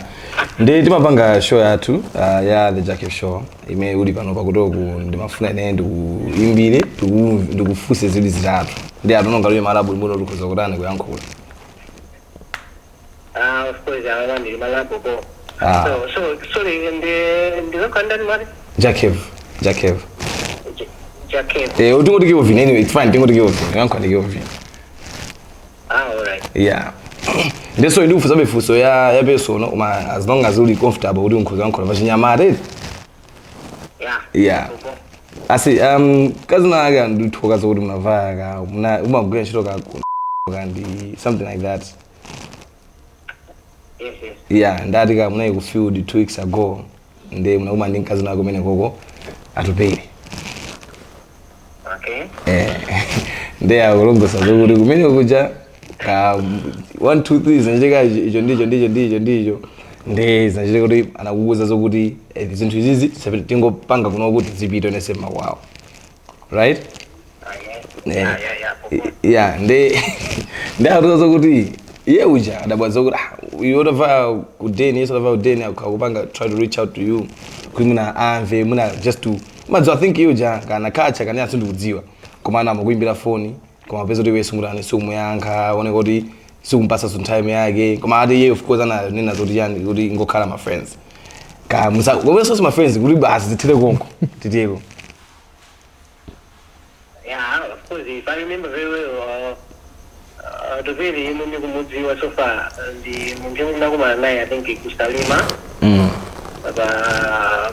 Ndi timapanga show yathu ya the JAA KEV show. Ime uli pano pakutoku ndimafuna ine ndikuimbire, ndikufuse zili zitatu. Ndi atononga lwe malabu limbono lukhoza kutana kuyankhula. Of course, I want to malabu go. So sorry, and the content what? JAA KEV. JAA KEV. JAA KEV. Utingo give ovin anyway, it's fine. Tingo give ovin. Yanko give ovin. All right. Yeah. Ndeso ndi ufusabe fuso ya beso no as long as uli comfortable uli unkoza yanko vachinyamare. Yeah. Asi kazi na aga ndithoka zokuti munavaka umagwira ntchito kandi something like that. Yes. Yeah, ndati ka muna field 2 weeks ago nde muna ndi kazi nako mene koko atupele. Okay. Nde akulongosa zokuti kumene kuja 1 2 3 zinjeka icho ndicho nde zinjeka kuti anakuuza zokuti zinthu izizi tingopanga kuno kuti zipito nesema wow. Right? Yeah, nde atuza zokuti iye uja adabwaza kuti yodava kudeni yesodava kudeni akupanga try to reach out to you kuti muna amve muna just to madzo I think uja kana kacha kana yasindu kudziwa koma na mukuimbira phone koma pezo kuti wesu mutani sumu yankha one kuti sikumpasa some time yake koma ati yeye of course ana nena zoti yani kuti ngokhala my friends ka musa ngoba so my friends kuti basi zithele konko titeko. Yeah, of course, if I remember very well, the very you know kumudziwa so far the munjemu nakuma naye I think kusalima.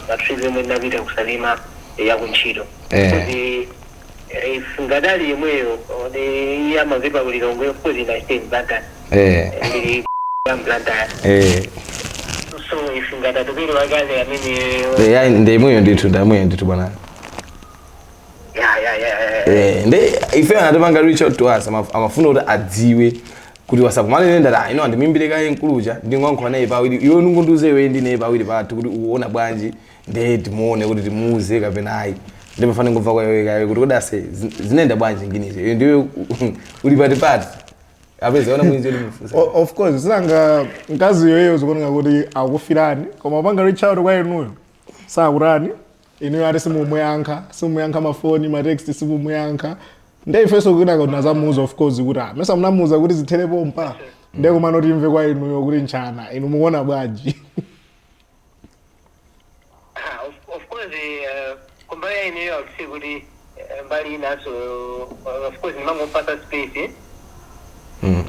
Batrize mwena vita kusalima ya kunchito. If ngadali yemweyo the yama vipa kulilongo of course ina stay in Blantyre. Ndi Blantyre. So if ngada the very wagazi I mean yeah ndemweyo nditu bwana. Yeah. Nde ife anatapanga reach out to us amafuna kuti adziwe kuti wasapomane nenda ino andimimbire kaye nkuluja ndingonkho naye pawiri iwe nungunduze we ndi naye pawiri patu kuti uona bwanji nde timuone kuti timuuze kapena ayi ndi mafana ngomva kwa iwe kaye kuti kodase zinenda bwanji nginize ndiwe uli pati apeza ona mwinzi olimufusa. Of course sanga nkazi yoyo zikuoneka kuti akufirani koma panga reach out kwa inuyo sakurani ino yari simuyankha mafoni matext simuyankha nde ifeso kuna kuti zamuza of course kuti mesa munamuza kuti zithele pompa nde kuma noti imve kwa inuyo kuti nchana inu muona bwanji. Of course kumbaya ineyo akusi kuti mbali inaso of course nimangopasa space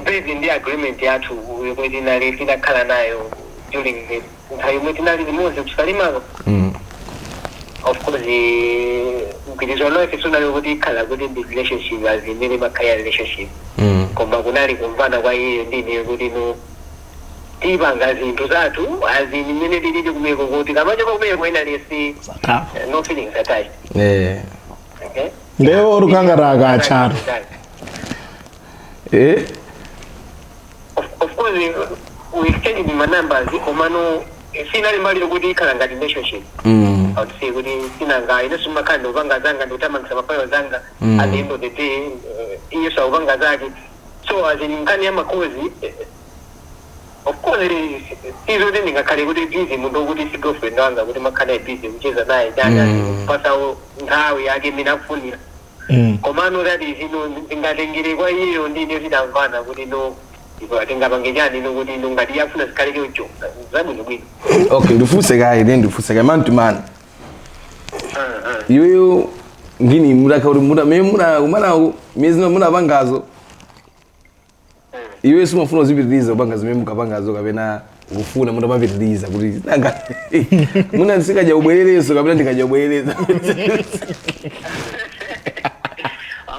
based in the agreement yathu yomwe nali tinakhala nayo during the nthawi yomwe tinali limodzi kusalimako. Of course, ukitizona kisuna yokuti khala kuti the relationship as in many makaya relationship. Koma kunali kumvana kwa hiyo ndini yokuti no tibanga zinthu zathu as in mene tilili kumeko kuti kamacho kumeko ina lesi no feelings attached. Okay. Leo urukangara acharo. Of course, we exchange my numbers. Komano finally mbali yokuti khala ngati relationship. I would say kuti sinanga ino sumakanda ubanga zanga ndotamangisa mafayo zanga at the end of the day iyo sa ubanga zake so as in nkani ya makozi of course izo ndi ngakale kuti busy mundo kuti si girlfriend wanga kuti makhala busy ucheza naye jana pasa ngawe yake mina kufunira komano that is ino ngatengere kwa iyo ndi ndinamvana kuti no iko atenga bangejani nokuti nongati yafuna sikaleke ujo zabwino bwino. Okay, ndifuse kai then ndifuse kai man to man. Yoyo ngini muda kauri muda memuna umana miezi muna bangazo. Iwe simafuna uzibiriza bangazo memuka bangazo kapena ufuna muda mabiriza kuti nanga muna nsikaja ubwelelezo kapena ndikaja ubweleleza.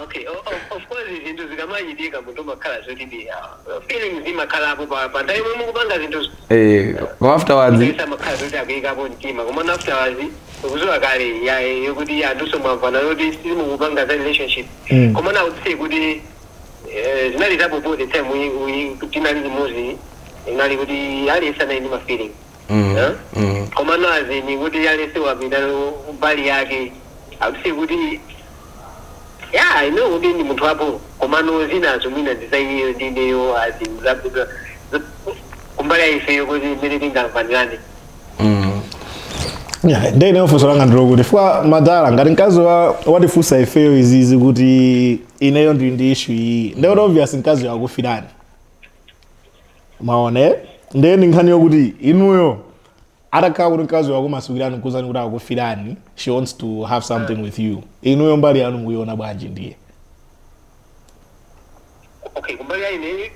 Okay, of course izinto zikamanyitika muntu makhala zoti ndi feelings zimakhala hapo pa ndai mwe mukupanga zinto afterwards isa makhala zoti akuyikapo mtima koma afterwards ukuzowa kale yokuti anduso mwamvana yoti simukupanga za relationship koma na utse kuti zinali tapo both time we tinali limozi inali kuti alisa na indima feeling koma nazi ni kuti alisa wapita mbali yake akuse kuti yeah, I know kuti ndi munthu wapo komano zinazo mina design ndineyo azimzabuza kumbali ayifeyo kuti mene tingamvanirane. Yeah, ndine ofuso langa ndiro kuti fwa madala ngati mkazi watifusa ifeyo izizi kuti ineyo ndi issue iyi ndeo obvious mkazi yakufirani maone ndeni nkhani yokuti inuyo atakhala kuti mkazi wako masukirani kuzani kuti akufirani she wants to have something with you inuyo mbali yanu muyiona bwanji ndiye. Okay, kumbali ine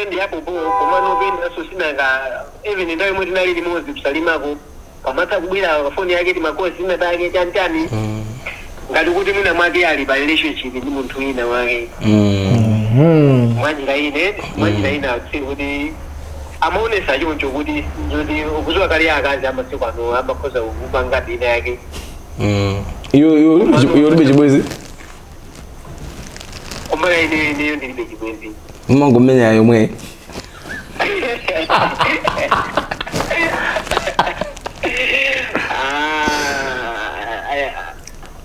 ndi hapo komano penda so sinanga even ndayo mwezi nali limozi kusalimako pamata kubwira phone yake ti makosi sina take chantani ngati kuti muna mwake ali pa relationship ndi munthu ina wake mwajira ine akuti kuti amaonesa choncho kuti ukuzowa kali akazi amasiku ano amakhoza kupanga dina yake. iyo libe chibwezi kumbali ineyo ndilibe chibwezi mmangomenya yomwe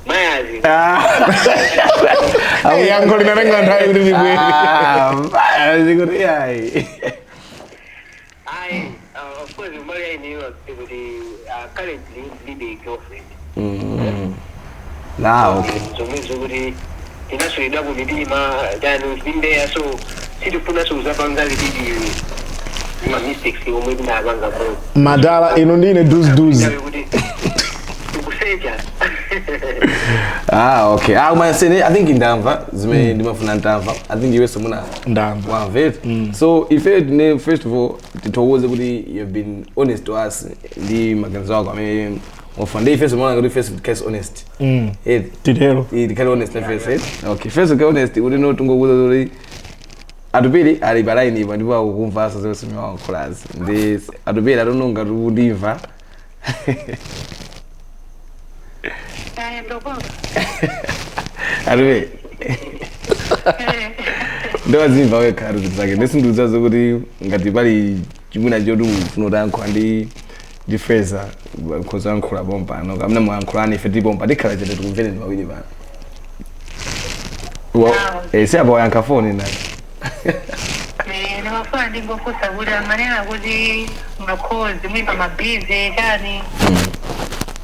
mayazi yango linarenga ndai kuti bibwezi azikuti ai of course kumbali ineyo kuti currently ndilibe girlfriend. Okay. Zomwezo kuti tinasoyedwa kumitima jano zimbeya so sitifuna souzapanga litidi ma mistakes omwe tinapanga mo madala ino ndine duzi ukuseja. Okay. Umayasene I think indamva zime ndimafuna ndamva I think iwe somuna ndamva one vet. So if you first of all titowoze kuti you've been honest to us ndi maganizo yako ame ofande first mwana ngati first case honest tidero ikali honest na first okay first okay honest uri no tungokuza uri atupili ali balaini ipa ndipo akukumvasa zose mwa class ndi atupili atononga ndimva atupili ndo zimva weka zake nesinduza zokuti ngati pali chimuna chodu funodankho ndi difeza because ankula bomba no kamna mwankulani fe bomba dikhala chete tukumvene ndi mawili bana si abo yanka phone na ni wafanya ndingo kusa buda manena kuti makozi mwipa mabize kani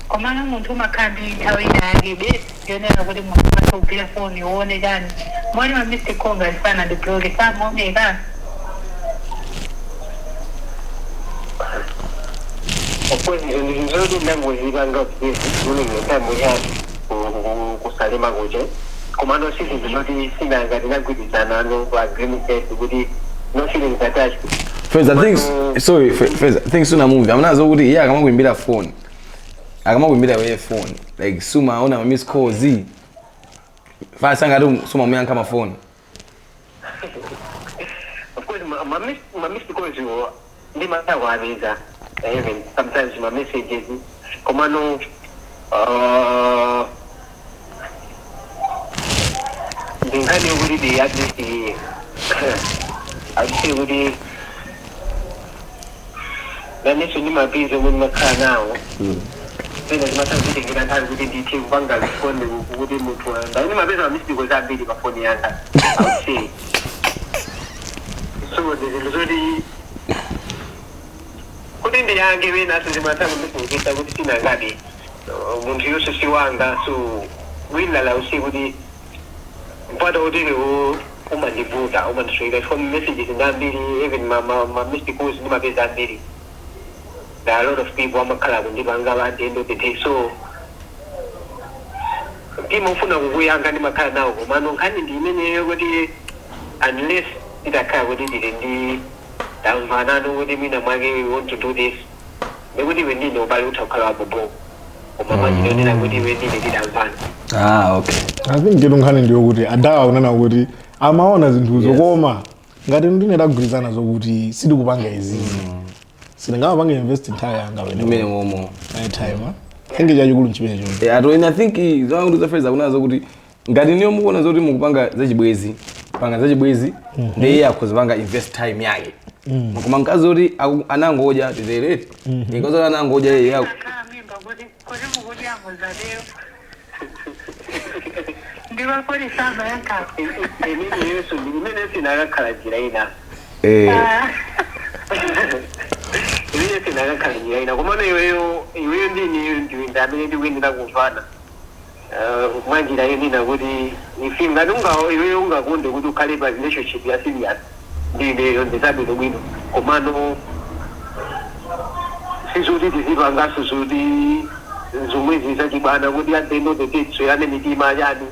komana muntu makambi nthawi yake be yonena kuti mwafa ubira phone uone kani mwani wa Mr. Konga sana ndi blog kama omeka. Of course nzodi ndangu zibanga kuni ntambo ya kusalima goje komando sisi ndoti sina ngati nagwidizana no agreement kuti no feelings attached. First I think sorry first I think suna movie amnazo kuti yeye akama kuimbira phone akama kuimbira we phone like suma ona miss call z fa sanga ndo suma muyanga kama phone. Of course my miss calls you ndi mata wabeza even sometimes my messages komano ndingani ukuthi the at least I would naniso ni mabizo mun makhala nawo phela zimathatha ukuthi ngingathanda ukuthi ndithi bangazifonde ukuthi umuntu wanda ni mabizo amisiko zabili ba phone yanga awuthi so ndizozodi kuti ndiyange wena sizimathatha ukuthi ukuthi sinangabi umuntu yose siwanga so wila la usiku ukuthi mpata ukuthi umandivuta umandisweka from messages ndambiri even my missed calls ndimapeza ambiri. There are a lot of people amakhala kundibanga at the end of the day, so imofuna ukuyanga ndimakhala nawo komano nkhani ndimene yokuti unless idakhala kuti ndi ndamvana ukuthi mina mwake we want to do this bekuti wendine ubale uthakhala wabobo umama ndinonena kuti wendine ndidamvana. Okay. I think ngelo nkhani ndiyokuti adawa kunena ukuthi amaona zinthu zokoma ngati ndineda kugwirizana zokuti sidi kupanga izizi singaba bange invest entire yanga wena Imene momo time engija yikulu nchimene chonke. Yeah, I think zonke ndizo phrase akunazo ukuthi ngati niyo mukona zoti mukupanga zachibwezi panga zachibwezi ndiye yakho zibanga invest time yake mukoma nkazi zoti anangoja titerere ikozo anangoja yeye yakho mimba kuti mukudi yango zaleo ndiba kuri samba yanka Emini yesu ndimene sinakakhalajira ina. Iwe sinakakhalajira ina komano iweyo ndini ndamene ndikuendera kumvana. Mwanjira yenina kuti ifinga iweyo ungakonde kuti ukhale pa relationship ya serious ndineyo ndisabwino bwino komano sizoti tizipanga sizoti zomwe zisachibana kuti at the end of the day tsoyane mitima yani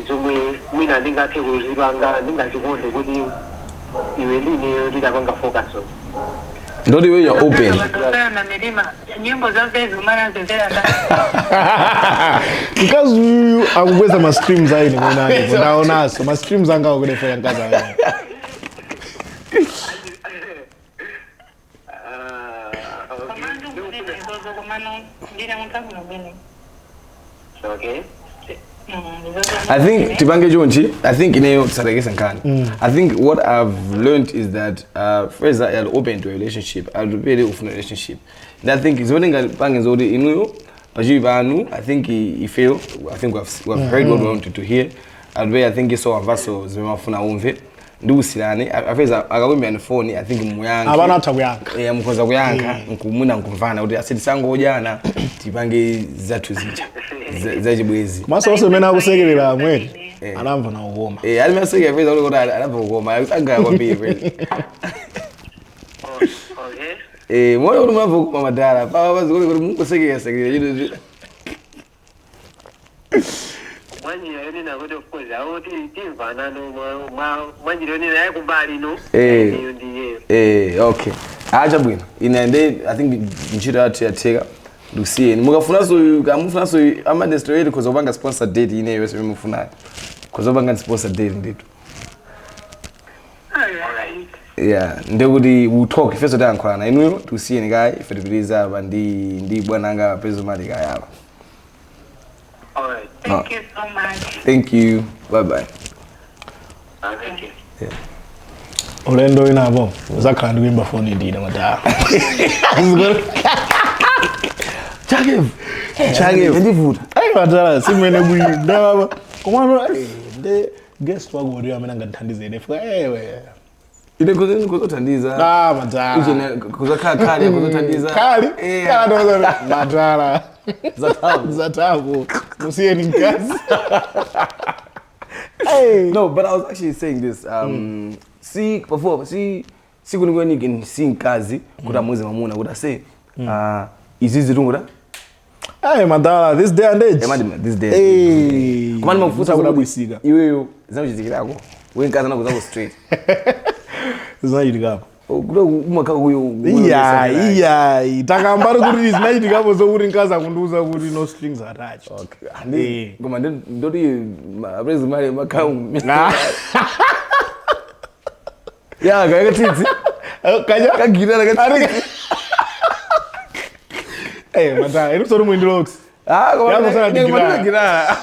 zomwe mina ndingathe kuzipanga ndingazikonde kuti iwe ndine ndidapanga focus on. Ndoti we you're open. Nyimbo zake zimana zezera Because you akukweza ma streams aini mwenani kunaonaso ma streams anga akudefera nkaza aini. Okay. I think tibange jonchi I think ineyo tsarekesa nkani. I think what I've learned is that first I'll open to a relationship. I'll really open a relationship. And I think it's only bange zodi inuyo pajibi banu. I think he failed. I think we've heard what we wanted to hear. I think it's so avaso zimafuna umve. Ndusilane afeza akawembe on phone. I think muyanga abana takuyanka mukoza kuyanka nkumuna nkumvana kuti asitisango ojana tibange zathu zija zachibwezi maso ose mena akusekelela amweli anamva na ukoma ali maseke afeza kuti anamva ukoma anga kwambiri kweli Okay. Moyo kuti mava ukoma madala pa bazikole kuti mungosekeka sekele Mwanjira yenina kuti of course awoti timvana no mwanjira yenina yakumbali no ndiyo. Okay acha bwino inaende I think nchira yateka Lucie mukafuna so kamufuna so ama destroyed because obanga sponsor date ine yose mufuna because obanga sponsor date ndito Alright. yeah ndekuti we talk first time khona inuyo tusiye ngai ifetibiriza aba ndi bwananga pezo mali kaya aba. Alright. Thank you so much. Thank you, bye bye. Thank you. Yeah. Orlando inabo uzakhala ndikuimba phone ndina madala Chage ndivuta ayi madala simene bwini ndaba komano nde guest wako uri amene ngathandize nefuka ewe ine kuzothandiza madala ujene kuzakhala kuzothandiza kali kana madala zatabu musiyeni nkazi. Hey. No, but I was actually saying this. See, before, see kuni can see nkazi kuda mwezi mamuna kuda say, is this the wrong? Hey, madala, this day and age. This day. Hey. Kumani mafuta kuna bwisiga. Iweyo, zangu chizikirako. We nkazi na kuzago straight. Zinayitikapa. Kuda umaka huyo. Iya. Takambara kuti zinayitikapa so kuti nkazi akunduza kuti no strings attached. Okay. Andi ngoma ndoti aprezi mali makau. Ya, kaya titsi. Kaya kagira katitsi. Eh, madala, ino sori mwindi locks. Kama gira.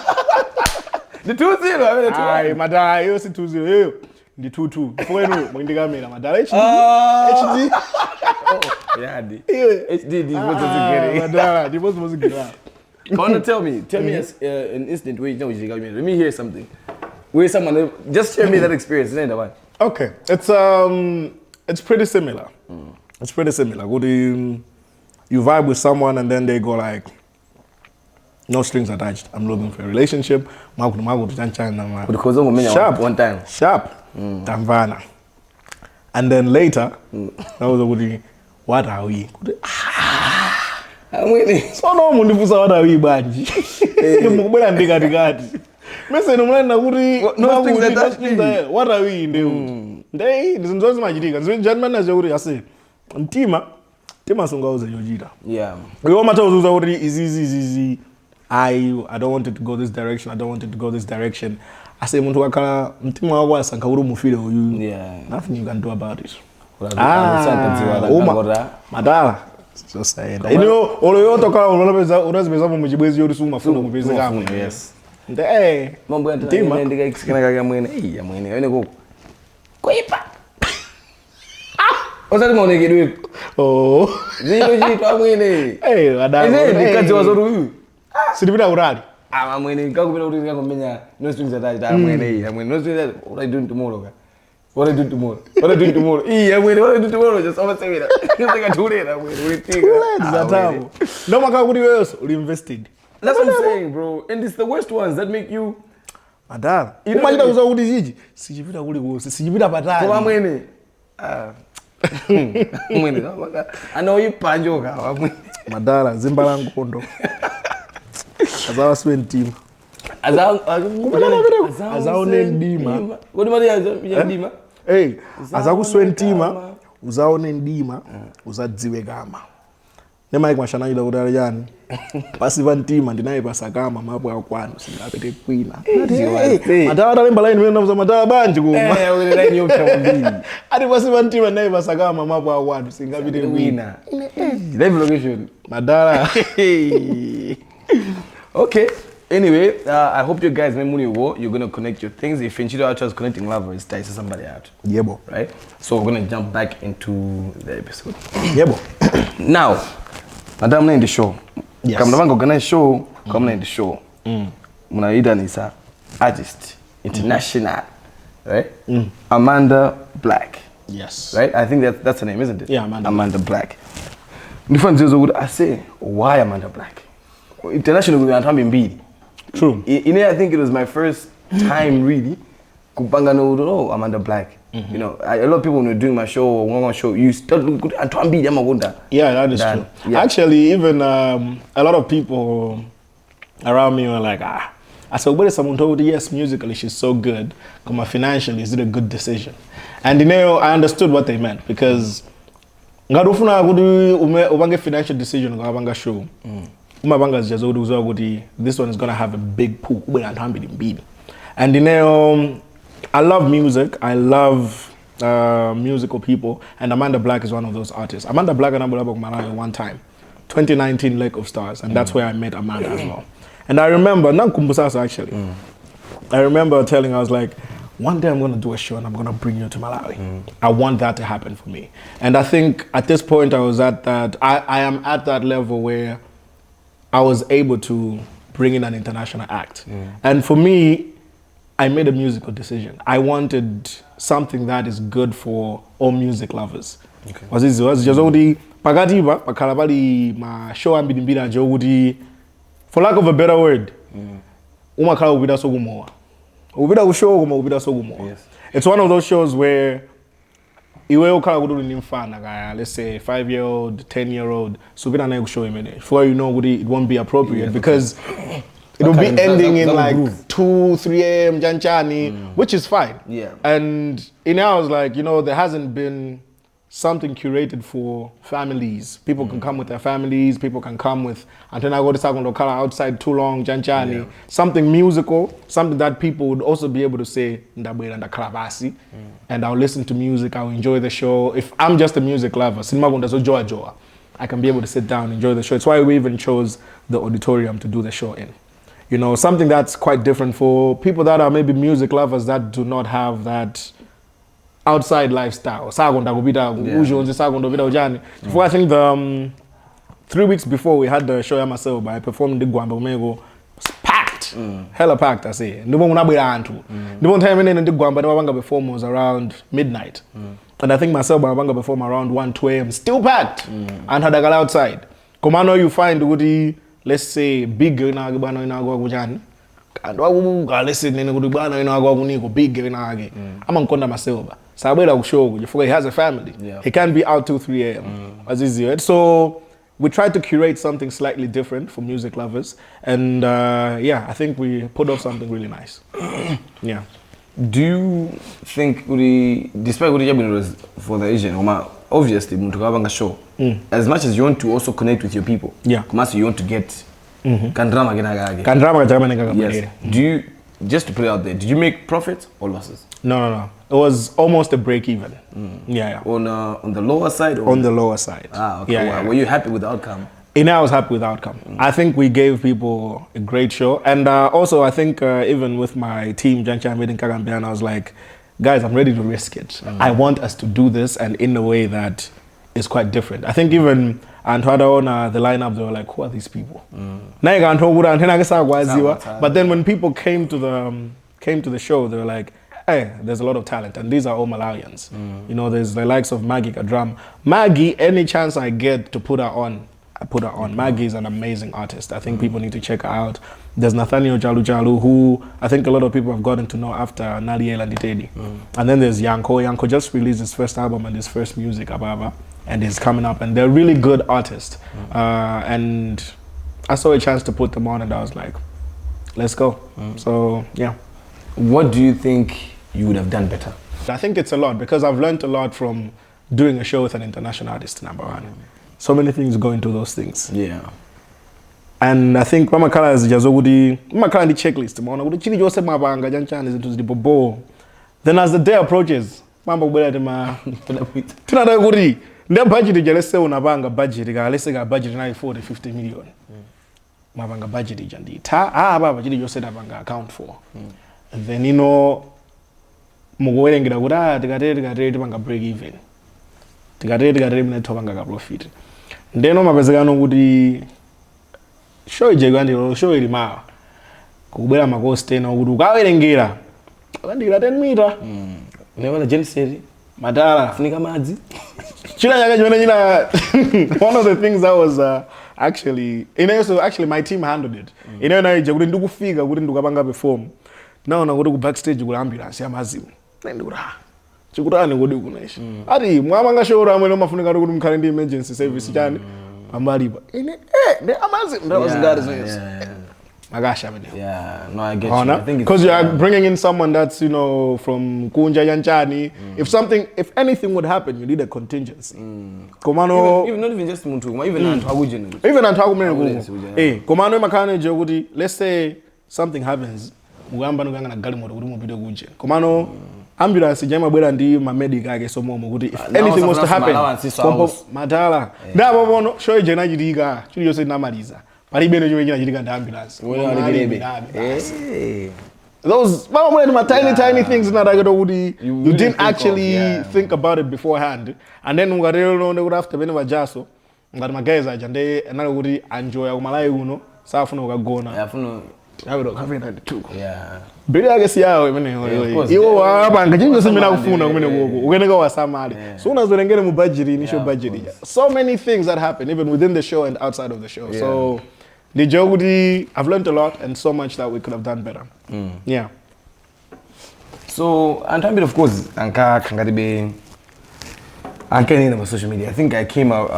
Ndi 2-0 amene 2. Ai, madala, iyo si 2-0 iyo. Ndi 2-2. Kwenu mwindi kamera madala HD. HD. Oh, yadi. HD ndi what's it madala, ndi what's gira. Come on, tell me an instant where you know you got me. Let me hear something. Where someone just share me that experience. Then one. Okay, it's pretty similar. It's pretty similar. Go to you vibe with someone and then they go like, no strings attached. I'm looking for a relationship. Because sharp one time. Sharp. Tamvana. And then later, that was a good. What are we? I'm waiting. So no mundi fusa what are we banji. Mukubela ndikati. Mese nomlanda kuti no strings attached. What are we ndewu? Ndei ndizinzonzi machitika. Gentleman aje kuti ase. Mtima sungauze yojita. Yeah. We matter uzuza kuti izi. I don't want it to go this direction. I don't want it to go this direction. I say muntu wakala mtima wako asanka uri mufile uyu. Yeah. Nothing you can do about it. Madala. So saying. You know, olo toka unazibeza mujibwezi yori suma funa mubeze kama. Yes. Nde mambo ya ntima ndika iksikana kaka mwene. Ya mwene. Wene ko. Kuipa. Osati mwone kidu. Oh. Zero jitu mwene. Madala. Ine ndikazi wazoru uyu. Siribina urali. Mwene kakupita kuti ngakomenya no strings attached. Mwene. No strings attached. What are you doing tomorrow? What are you doing tomorrow? What are you doing tomorrow? What are you doing tomorrow? Just almost say that. It's like a 2 days. No matter what you invested. That's what I'm saying, bro. And it's the worst ones that make you. Madala. Umalida uza kuti ziji. Sijipita kuli wose. Sijipita patali. Kwa mwene. Mwene. I know you panjoka. Madala. Zimbala nkondo. Azawa swing team. Azaone ndima. Kodi mali ya ndima? Azakuswe ntima, uzaone ndima, uzadziwe kama. Nema ikwashana ila udara yani. Pasiva ntima ndinaye pasakama mapo akwanu singapete kwina. Madala lemba line mwe nafuza madala banji kuma. Ule line yokuchambili. Ati pasiva ntima ndinaye pasakama mapo akwanu singapete kwina. Live location. Madala. Okay. Anyway, I hope you guys you're gonna connect your things. If Finchido Archer is connecting lovers, to somebody out. Yebo. Right? So we're gonna jump back into the episode. Yebo. Now, Madam in the show. Yes. Come on, organize show. Come in the show. Muna ida nisa artist, international, right? Amanda Black. Yes. Right? I think that's her name, isn't it? Yeah, Amanda Black. I say, why Amanda Black? International we are talking big. True. I think it was my first time really kupanga no Amanda Black. You know, a lot of people when you're doing my show or one show, you start good and yeah, that is true. Yeah. Actually, even a lot of people around me were like, I said, what is someone told? Yes, musically she's so good. But financially, is it a good decision? And you know, I understood what they meant because ngadufuna ubange financial decision ngabanga show. This one is gonna have a big pool. And you know, I love music. I love musical people, and Amanda Black is one of those artists. Amanda Black and Abulabok Malawi one time, 2019 Lake of Stars, and that's where I met Amanda as well. And I remember, not Kumbusasa actually. I remember telling her, I was like, one day I'm gonna do a show and I'm gonna bring you to Malawi. I want that to happen for me. And I think at this point I was at that. I am at that level where I was able to bring in an international act. And for me, I made a musical decision. I wanted something that is good for all music lovers. Okay. Was pagatiba pakalabali ma show ambidimbira jodi, for lack of a better word, umakala ubida sogumoa. Ubida ushow kuma ubida sogumoa. Yes. It's one of those shows where iwe ukala kudu ni mfana, let's say 5-year-old, 10-year-old, so ubida na show him before you know it won't be appropriate because it will be ending in like 2-3 a.m. Janchani, which is fine. Yeah. And I was like, you know, there hasn't been something curated for families. People can come with their families. People can come with, and then I go to Sagondo Kala outside too long, Janchani. Yeah. Something musical, something that people would also be able to say, and I'll listen to music, I'll enjoy the show. If I'm just a music lover, I can be able to sit down and enjoy the show. It's why we even chose the auditorium to do the show in. You know, something that's quite different for people that are maybe music lovers that do not have that outside lifestyle. I think the 3 weeks before we had the show myself, I performed in the Guamba Omego. It's packed. Hella packed, I say. The one time in the Guamba perform was around midnight. And I think myself I perform around 1-2 a.m. Still packed. And had a girl outside. Come on, you find let's say big na bana ina go kujani kanti wakubuka listen nene kuti bana ina go kuniko big na ake amankonda maselba sabela kushoku he has a family he can't be out till 3 a.m. as easy right? So we tried to curate something slightly different for music lovers and yeah I think we put off something really nice. Yeah. Do you think despite what you was for the Asian obviously show as much as you want to also connect with your people you want to get kandrama yes. Do you just to put it out there, did you make profits or losses? No. It was almost a break even. Yeah. On the lower side? Or on the lower side. Ah, okay. Yeah. Were you happy with the outcome? I was happy with the outcome. I think we gave people a great show. And also, I think even with my team, Janchan Meeting Kagambian, I was like, guys, I'm ready to risk it. I want us to do this and in a way that is quite different. I think even Antoine the lineup, they were like, who are these people? But then when people came to the show, they were like, hey, there's a lot of talent, and these are all Malawians. You know, there's the likes of Maggie Kadram. Maggie, any chance I get to put her on, I put her on. Maggie is an amazing artist. I think people need to check her out. There's Nathaniel Jalu, who I think a lot of people have gotten to know after Nadiel and Ditedi. And then there's Yanko. Yanko just released his first album and his first music, Ababa, and he's coming up. And they're really good artists. And I saw a chance to put them on, and I was like, let's go. So, yeah. What do you think you would have done better? I think it's a lot, because I've learned a lot from doing a show with an international artist, number one. So many things go into those things. Yeah. And I think Mama Kala is just the checklist. Then as the day approaches, Mama the budget, let's say unabanga budget, let's say a budget na 40, 50 million. Mabanga budget jandi. Baba jidi yose nabanga account for. And then you know mugwele ngira kuda tikatete banga break even. Tikatete mne tobanga profit. Ndeno mapezekano kuti show ije kwandi show ili mawa. Kubera makoste na kuti ukawerengera. Akandira 10 meter. Never Genesis Madara funika madzi. One of the things that was actually, so actually my team handled it. Na kuti ndikufika kuti ndikapanga perform. Naona kuti ku backstage ku ambulance ya mazimu. Ndikura. Chikutani kuti kunesha. Ati mwamanga show ramwe no mafunika kuti mkhale ndi emergency service chani. Ambalipa. The amazimu that was God is. Yeah, no, I get you. I think because you are bringing in someone that's, you know, from Kunja Yanchani. If anything would happen, you need a contingency. Komano, even not even just Muntu, even Antwagujen. Even Antwagujen. Hey, Komano Makane Jogudi, let's say something happens. Muamba no gana galimo urumu bido guje. Komano ambulance jama bwera ndi ma medical age so momo kuti if anything was to happen. Madala. Na bobono show je na jidiga. Chiri yose namaliza. Paribeno jwe jidiga nda ambulance. Those tiny things na daga udi you didn't actually think about it beforehand. And then ngarelo no after bene bajaso. Ngati mageza jande na udi enjoy umalai uno. Safuno ukagona. Yafuno yeah. Bili agesi yao iwo wabanga chinjo semina kufuna kumene koko ukeneka wasamali so unazorengere mu budget initial budget so many things that happen even within the show and outside of the show so the jogudi I've learned a lot and so much that we could have done better. Yeah. So and time of course anka kangaribe anka in my social media I think I came out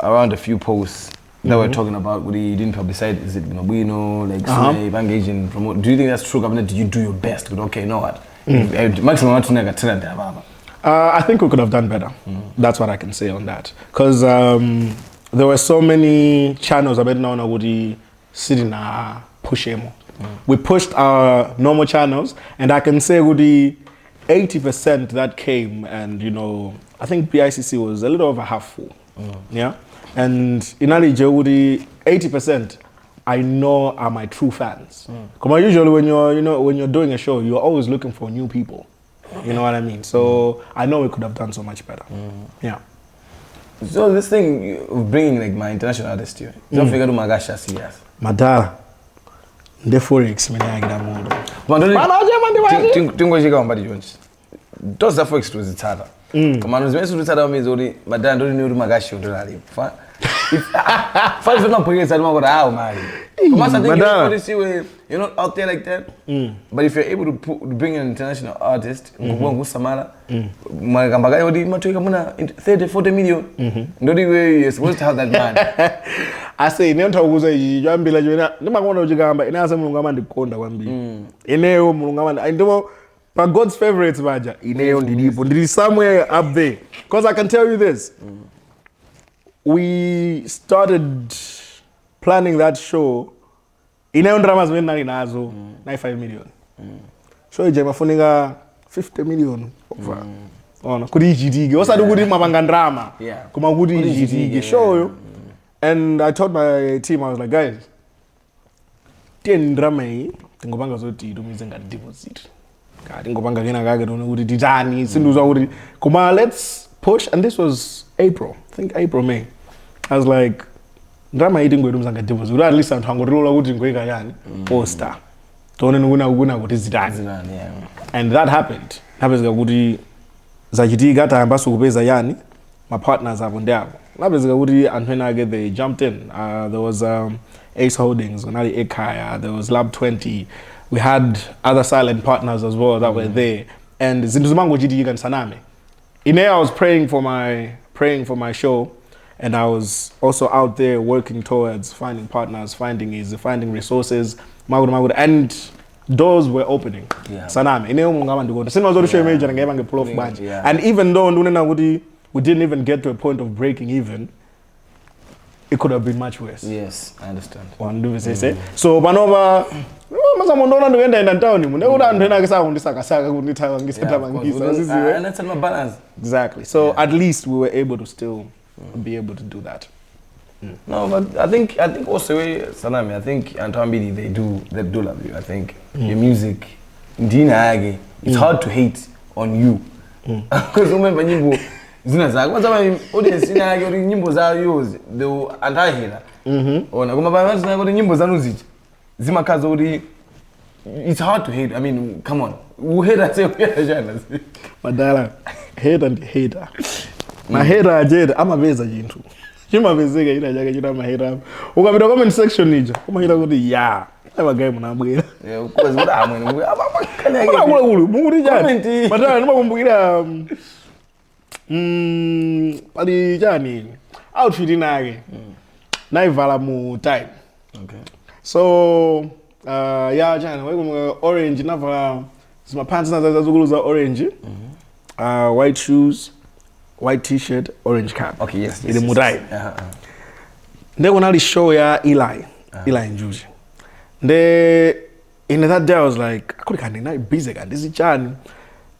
around a few posts that we're talking about what you didn't publicize. Is it Mabuino, like SONA, engage in promote? Do you think that's true? Did you do your best? Okay, you know what? Maximum I think we could have done better. That's what I can say on that. Because there were so many channels about now would sitting pushemo. We pushed our normal channels, and I can say would 80% that came, and you know, I think PICC was a little over half full. Yeah. And in Ali Jawudi, 80% I know are my true fans. Because usually when you're doing a show, you're always looking for new people. You know what I mean? So I know we could have done so much better. Yeah. So this thing of bringing like my international artists here, don't forget to Magasha serious. Madara. The forex me yagira mundo. Tingo jiga mbadi Jones. Does that forex to the tada? Come on, means to tada means only Madara don't know Magashi or Fa. First not putting I don't know man. Because I think you're not out there like that. But if you're able to bring an international artist, Samara, 30, 40 million. No way you're supposed to have that man. I say nento ukuze yambila jona nimangona ujigamba inaza mulungama ndikonda kwambiri ineyo mulungama ndo but God's favorites baja ineyo ndilipo ndili somewhere up there because I can tell you this we started planning that show ineyo drama zimene nali nazo 95 million show ije mafunika 50 million over ona kuti ichitike osati kuti mapanga drama koma kuti ichitike show yo. And I told my team, I was like, guys, 10 drama hii, tingopanga zoti idumize nga deposit. Tingopanga kena kage tone kuti titani, sinduza kuti kuma let's push, and this was April, I think April, May. I was like, drama hii tingoidumiza nga deposit. At least antangotilola kuti ngoika yani, poster. Tone nguna kuti zitani. And that happened. Happens kuti zachitika tayambaso kupeza yani, my partners hapo ndiapo. They jumped in. There was Ace Holdings, Onali Ekaya, there was Lab 20. We had other silent partners as well that were there. And Zinduzumango Jidi and Saname. In there I was praying for my show, and I was also out there working towards finding partners, finding resources, and doors were opening. Saname. And even though we didn't even get to a point of breaking even, it could have been much worse. Yes, I understand. So, Panova, and that's my balance. Exactly. So at least we were able to still be able to do that. No, but I think also Sanami, I think Antambidi they do love you. I think your music, it's hard to hate on you. Because remember zina zako kwanza audience ina yake nyimbo za yours the antahira ona kuma baba zina yake nyimbo za nuziji zimakaza uri it's hard to hate. I mean, come on, who hate say jana madala hate and hater na hater ajeda amabeza jintu chima bezeka ina yake jina mahera ukapita comment section nija kumahira kuti ya abagaye munabwera ukuze kuti amwe abakana yake kula munguri jana madala nimakumbukira pali jani outfit inake naivala mu time. Okay. So yeah jana wekumwe orange navala zima pants nazazukulu za orange. White shoes, white t-shirt, orange cap. Okay, yes. Ile mu time. Ndeko nali show ya Eli Njuji. In that day I was like akuli kandi na busy kandi zichani.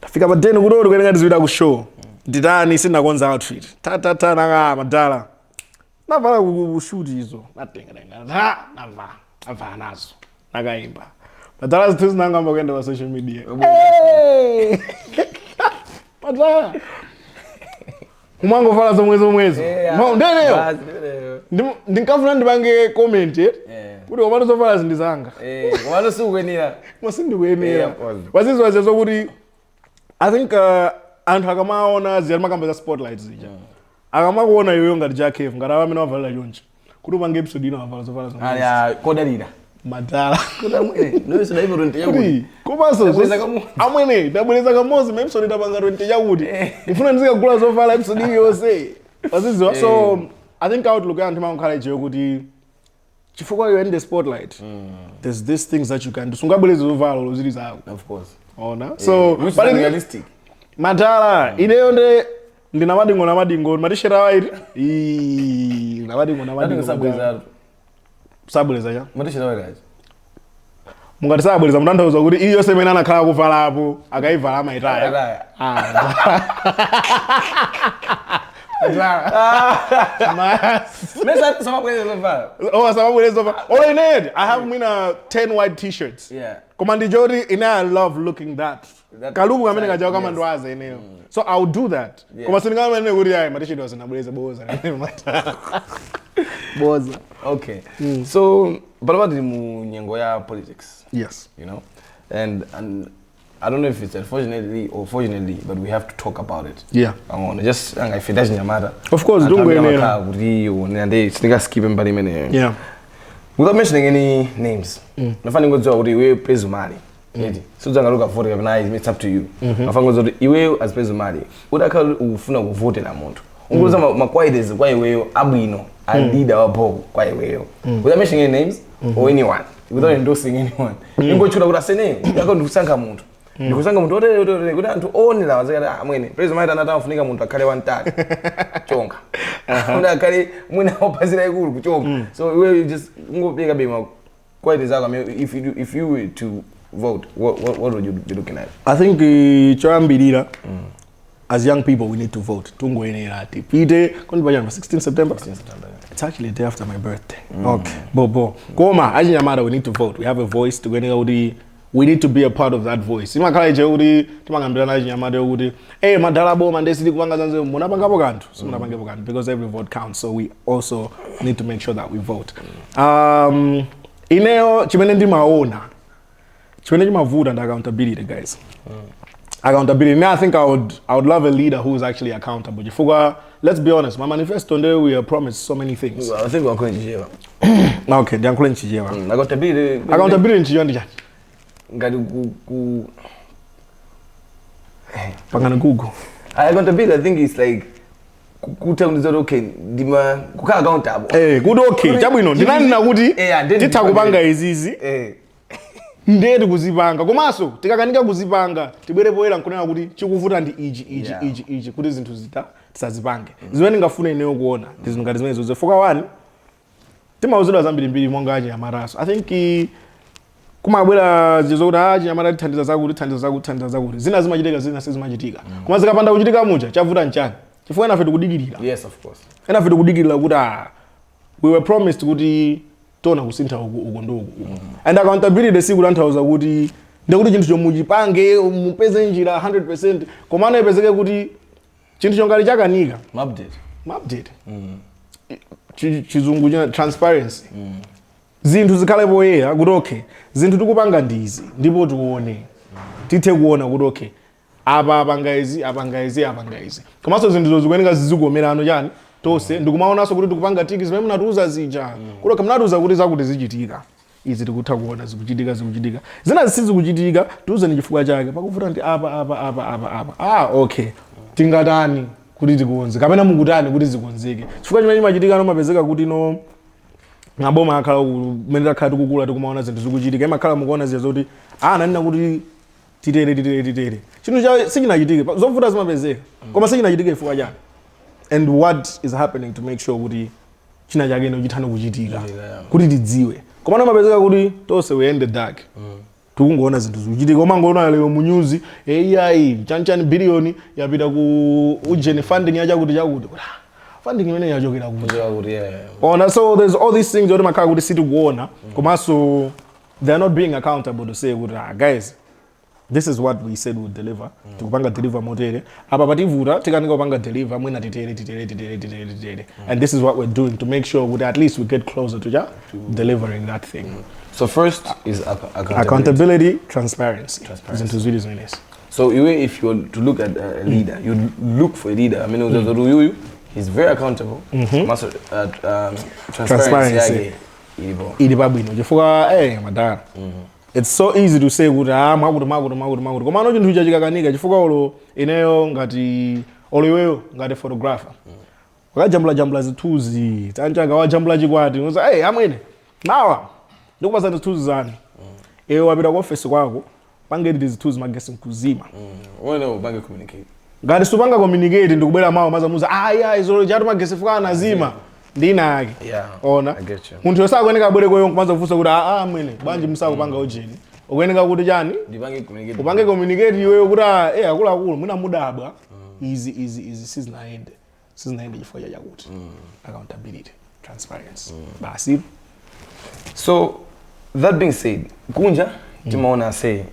Tafika badeni kudodo kwenye ngati ku show. Ndidani sina kwanza outfit. Ta nanga madala. Navala kushoot hizo. Natenga. Nava nazo. Nagaimba. Madala zithi nanga kwenda kwa social media. Hey! Madala. Umango fala zomwezo. Ndeleyo. Ndikafuna ndibange comment kuti wabano zofala zindizanga. Wabano sukwenira. Masindikwenira. Wazizwa kuti I think antu akamaona ziyamakamba za spotlight zija. Akamakuona yoyo ngati JAA KEV ngati amene wavala yonje. Kuti upange episode ino wavala zofala. Ya kodalira. Madala. No so ivo rente yakuti. Kumaso amwene ndabweleza kamozi me episode ndapanga rente yakuti. Ndifuna ndizikagula zofala episode yonse. Wazizwa so I think outlook antu mankhala yokuti chifukwa you're in the spotlight. There's these things that you can do. Sungabweleza zovala lozili zako. Of course. Ona. So but realistic. Madala, ineyo ndina madingo matishera wairi. Na madingo. Sabuleza ya. Matishera wairi aje. Mungati sabuleza mutandauza kuti iyo semene anakhala kuvala apo akaivala amaitaya. I have 10 white t-shirts. Yeah. Command Jody, I love looking that. Kalubu amene kajawa kama ndwaza eneo. So I'll do that. Koma sininga amene uri ya matishi dosa na buleza boza. Boza. Okay. So, but about the munyengo ya politics. Yes. You know, and I don't know if it's unfortunately or fortunately, but we have to talk about it. Yeah. I want to just if it doesn't matter. Of course, don't go in there. Yeah. Without mentioning any names, the funny goes out we pay UMALI. So don't look for organize. It's up to you. The funny goes out you as pay UMALI. What I call ufuna vote na muntu. Ungoza makwaides kwa iweyo abwino a leader wabo kwa iweyo. Without mentioning any names or anyone. Without endorsing anyone. Ingo chula kuda sene yako ndusanga muntu. Ndikusanga muntu ode kuda antu onila wazeka amwene. President Maida anataka kufunika muntu akale wantali. Chonga. Una kale mwina opazira ikulu kuchonga. So we just ngobeka bema quite if you were to vote, what would you be looking at? I think choambirira as young people we need to vote. Tungo enelati. Pite konibajana 16 September. 16 September. It's actually the day after my birthday. Okay. Bo. Koma ajinyamada we need to vote. We have a voice to go we need to be a part of that voice. Imakala jeudi tumangambira na ajinyamada udi. Madalabo mandesi kupanga zanze munapanga kantu. So munapanga kantu because every vote counts. So we also need to make sure that we vote. Ineo chimene ndimaona. Chimene ndimavuta and accountability, guys. Accountability. Now I think I would love a leader who is actually accountable. Let's be honest. My manifesto today we are promised so many things. I think we're going to jail. Okay, they're going to jail. Accountability in Chijandi. Pangana Google. Accountability, I think it's like okay, dima kuka accountable. Good okay. Chabwino. Dinani na kuti titakupanga izizi. Ndeti kuzipanga komanso tikakanika kuzipanga tibwere poera nkunena kuti chikuvuta ndi iji kuti zinthu tisazipange zimene ngafuna ineyo kuona ndizo ngati zimene zoze foka 1 timauzidwa zambiri monga achinyamataso. I think kumabwera zizokuti achinyamata tithandiza zakuti zina zimachitika zina sizimachitika koma zikapanda kuchitika mucha chavuta nchani chifukwa enafe tikudikirira. Yes, of course. Enafe tikudikirira kuti we were promised kuti tona kusintha uko ndogo. And accountability sikulanthauza kuti ndekuti chinthu chomuchipange mupeze njira 100% komano ipezeke kuti chinthu chongali chakanika mapdate chizungu cha transparency zinthu zikhale poyera kuti okay zinthu tikupanga ndizi ndipo tione tithe kuona kuti okay apa apangaizi komanso zinthu zikuyeneka zizikomerano chani tose ndikumaonaso kuti tikupanga tiki zimene munatiuza zija kuti munatiuza kuti zakuti zichitika izi tikutha kuona zikuchitika zina zisizi kuchitika tiuze ni chifukwa chake pakuvuta ndi apa okay tingatani kuti tikonze kapena mukutani kuti zikonzeke chifukwa chimene chimachitika nomapezeka kuti no ngaboma akhala kumene takhala tikukula tikumaona zinthu zikuchitika imakhala mukuona ziya zoti nanena kuti titere chinthu sichinachitike zovuta zimapezeka koma sichinachitike chifukwa chake. And what is happening to make sure kuti china chake no chithana kuchitika kuti tidziwe koma nomapezeka kuti tose we end the dark tikungoona zinthu zikuchitika koma ngoona lero mu news chani billion yapita ku ujeni funding yachakuti funding imene yachokera kuti ona. So there's all these things that makhala kuti sitikuona komanso they are not being accountable to say kuti guys this is what we said we would deliver. Tikupanga deliver motere. Apa pativuta tikanika kupanga deliver mwina titere. And this is what we're doing to make sure that at least we get closer to delivering that thing. So first is accountability, transparency. So if you want to look at a leader, you look for a leader. I mean, he's very accountable. Transparency. Madara. It's so easy to say kuti makuti koma ano chinthu chachikakanika chifukwa olo ineyo ngati iweyo ngati photographer wakajambula zithuzi tanchanga wajambula chikwati ngoza amwene nawa ndikupasa zithuzi zani wapita ku office kwako pangeti zithuzi magesi mkuzima wena upange communicate ngati supanga communicate ndikubwera mawa mazamuza izolo chatu magesi fuka anazima ndina yake. Ona munthu yosakuyeneka abwere kweyo kumanza kufunsa kuti amwene bwanji musakupanga ujeni ukuyeneka kuti chani upange communicate iweyo kuti akuluakulu mwina mudabwa izi sizinaende chifukwa chakuti accountability transparency basi. So that being said kunja timaona say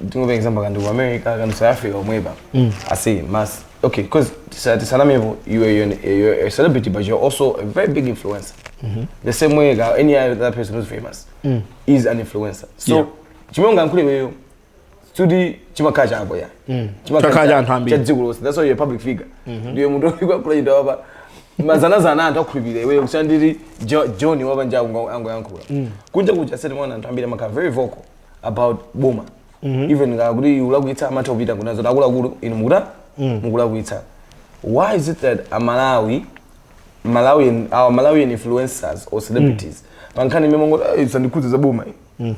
tingobe example kanti America kanti South Africa umweba I say mass okay because you're a celebrity but you're also a very big influencer. The same way any other person who's famous is an influencer. So chimonga nkule weyo to the chimakaja aboya chimakaja ntambi that's why you're a public figure ndiye muntu okwa play doba mazana ntakhulibire we usandiri John wabanja ango yankula kunja sele mwana ntambira maka very vocal about boma even ngakuri ulakuita matobita kunazo nakula inu mukula kuita. Why is it that our Malawian influencers or celebrities bankani memongo isandikuza za boma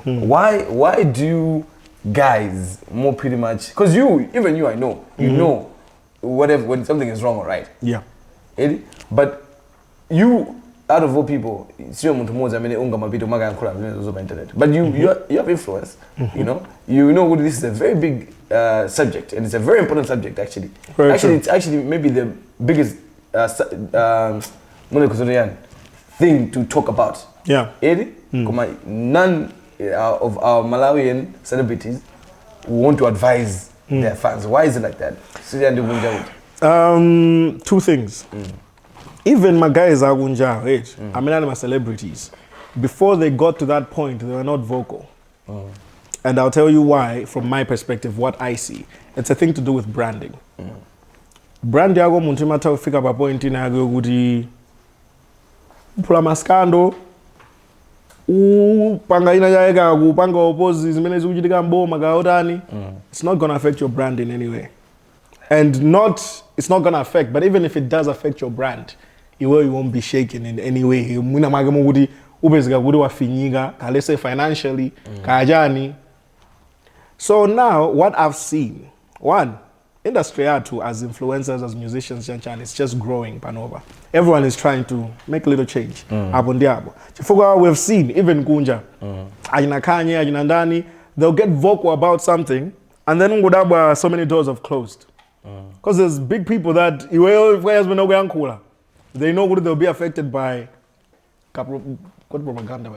why do you guys more pretty much, because even you I know you know whatever when something is wrong or right, yeah, but you out of all people sio mtu mmoja amene unga mapito maka yankula on internet, but you have influence, you know this is a very big subject, and it's a very important subject actually. It's actually maybe the biggest thing to talk about. Yeah. None of our Malawian celebrities want to advise their fans. Why is it like that? Two things. Even my guys are Gunja, I mean, I'm celebrities. Before they got to that point, they were not vocal. And I'll tell you why, from my perspective, what I see. It's a thing to do with branding. Brand yago muntimata ufika pa point inago kuti pula maskando upanga ina yaega kupanga oppose zimene zikuchitika mboma gaotani. It's not going to affect your brand in any way. And it's not going to affect, but even if it does affect your brand, you won't be shaken in any way. Muna magemo kuti ubezika kuti wafinyiga, let's say financially, kajani. So now, what I've seen, one, industry too, as influencers, as musicians, it's just growing, Panova. Everyone is trying to make a little change. We've seen, even Kunja, Ajina Kanye, Ajina Ndani, they'll get vocal about something, and then so many doors have closed. Because there's big people that, they know they'll be affected by propaganda.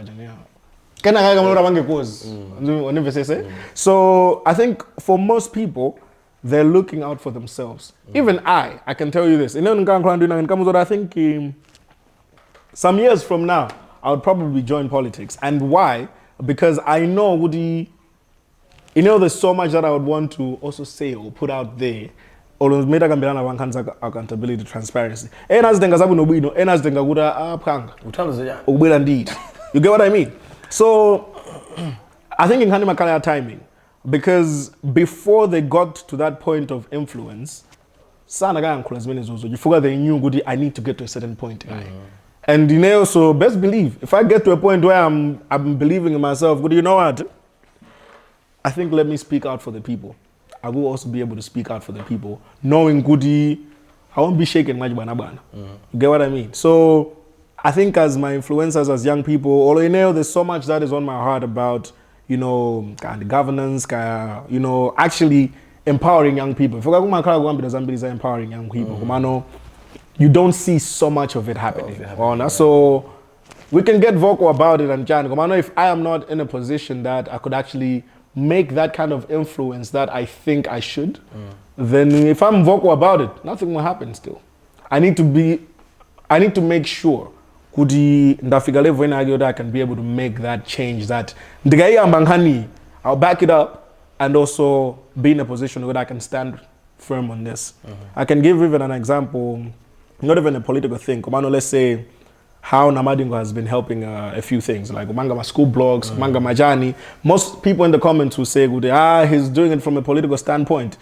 So I think for most people, they're looking out for themselves. Even I can tell you this. I think some years from now, I would probably join politics. And why? Because I know there's so much that I would want to also say or put out there. Accountability, transparency. You get what I mean? So I think in Makala timing, because before they got to that point of influence, you forgot they knew I need to get to a certain point. And so best believe, if I get to a point where I'm believing in myself, you know what? I think let me speak out for the people. I will also be able to speak out for the people, knowing I won't be shaken much banana. You get what I mean? So I think as my influencers, as young people, although there's so much that is on my heart about, kind of governance, actually empowering young people. If you're empowering young people, you don't see so much of it happening. So we can get vocal about it, and if I am not in a position that I could actually make that kind of influence that I think I should, then if I'm vocal about it, nothing will happen still. I need to make sure that I can be able to make that change, that I'll back it up and also be in a position where I can stand firm on this. I can give even an example, not even a political thing. Let's say how Namadingo has been helping a few things, like Manga school blogs, Manga Majani. Most people in the comments will say, he's doing it from a political standpoint.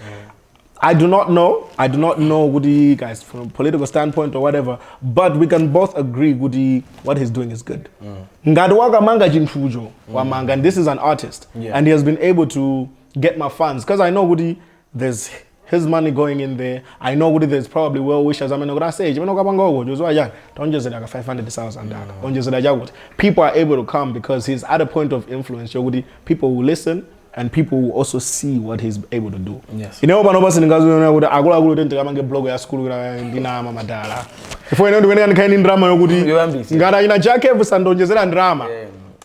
I do not know Woody guys from a political standpoint or whatever, but we can both agree Woody what he's doing is good. Ngadwaga Manga Jinfujo wa Manga, and this is an artist, and he has been able to get my funds because I know Woody there's his money going in there. I know Woody there's probably well wishers. I mean, what I say, don't just say like 500,000. People are able to come because he's at a point of influence. People will listen. And people will also see what he's able to do. Yes. You know, blog ya school ndina madala. If we know when kind drama ngara ina JAA KEV sandonjezera drama.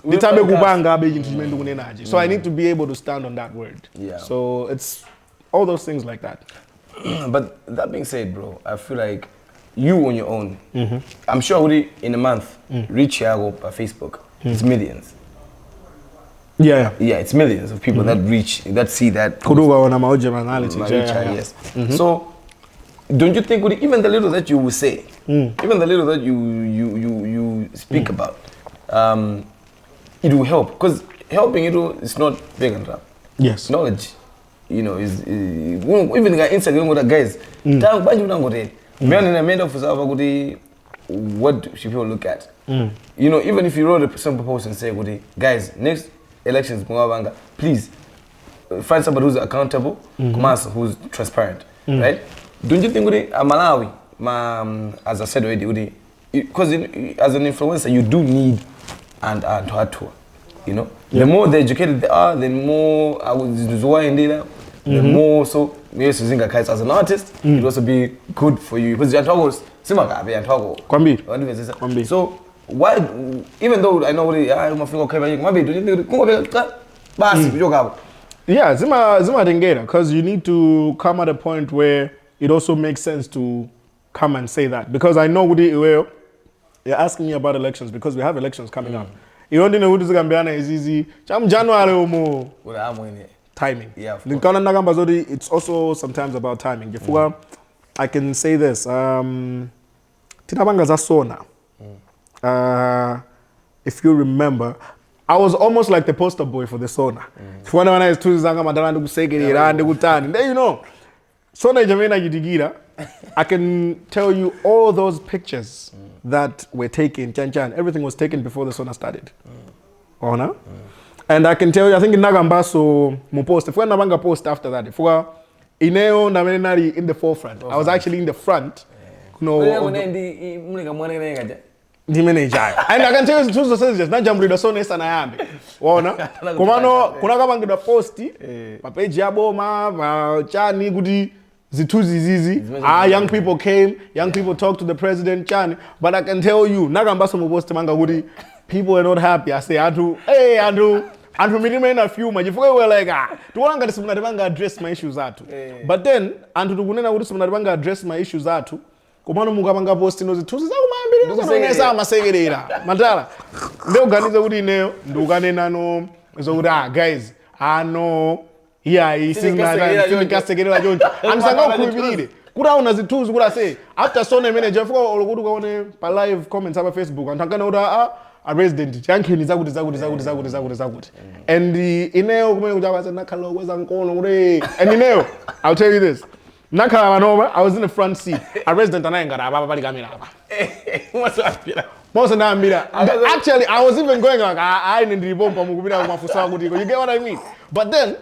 Nitabe kubanga abe instrument kunenaje. So I need to be able to stand on that word. Yeah. So it's all those things like that. But that being said, bro, I feel like you on your own. I'm sure in a month reach Yago by Facebook. It's millions. Yeah. Yeah, it's millions of people that reach, that see that. Kuduga on a generality. Yes. So, don't you think even the little that you will say, even the little that you speak about, it will help? Because helping is not big and rap. Yes. Knowledge, is even Instagram with the guys. What should people look at? Even if you wrote a simple post and say, guys, next elections, please find somebody who's accountable, who's transparent, right? Don't you think Malawi, as I said already, because as an influencer, you do need and to tour, The more the educated they are, the more the more so as an artist, it will also be good for you because so why, even though I know yeah, Zima Dengeda, because you need to come at a point where it also makes sense to come and say that. Because I know you're asking me about elections because we have elections coming up. You don't know who this is easy. January or more. Timing. Yeah. It's also sometimes about timing. I can say this. Tinabanga za SONA. If you remember, I was almost like the poster boy for the SONA. Then SONA Jamena Gidigira. I can tell you all those pictures that were taken, everything was taken before the SONA started. No? And I can tell you, I think in Nagambaso, post, if we're Nabanga post after that, if we're in the forefront, I was actually in the front. And I can tell you two societies, not jump with the SONA and I am. Kuna posti, page yabo, chani gudi. Young people came, young people talked to the president, Chan. But I can tell you, people were not happy. I say, Andrew, me remain a few much. If we were like, do want to address my issues but then, Andrew, do want to address my issues Kumano mugabanga posting those two Matala. Leo ganiza udi neo, ndugane nano, guys, yeah, he's saying after SONA manager for live comments on Facebook and a resident and I'll tell you this. I was in the front seat. A resident and I got actually, I was even going like, I didn't you get what I mean? But then,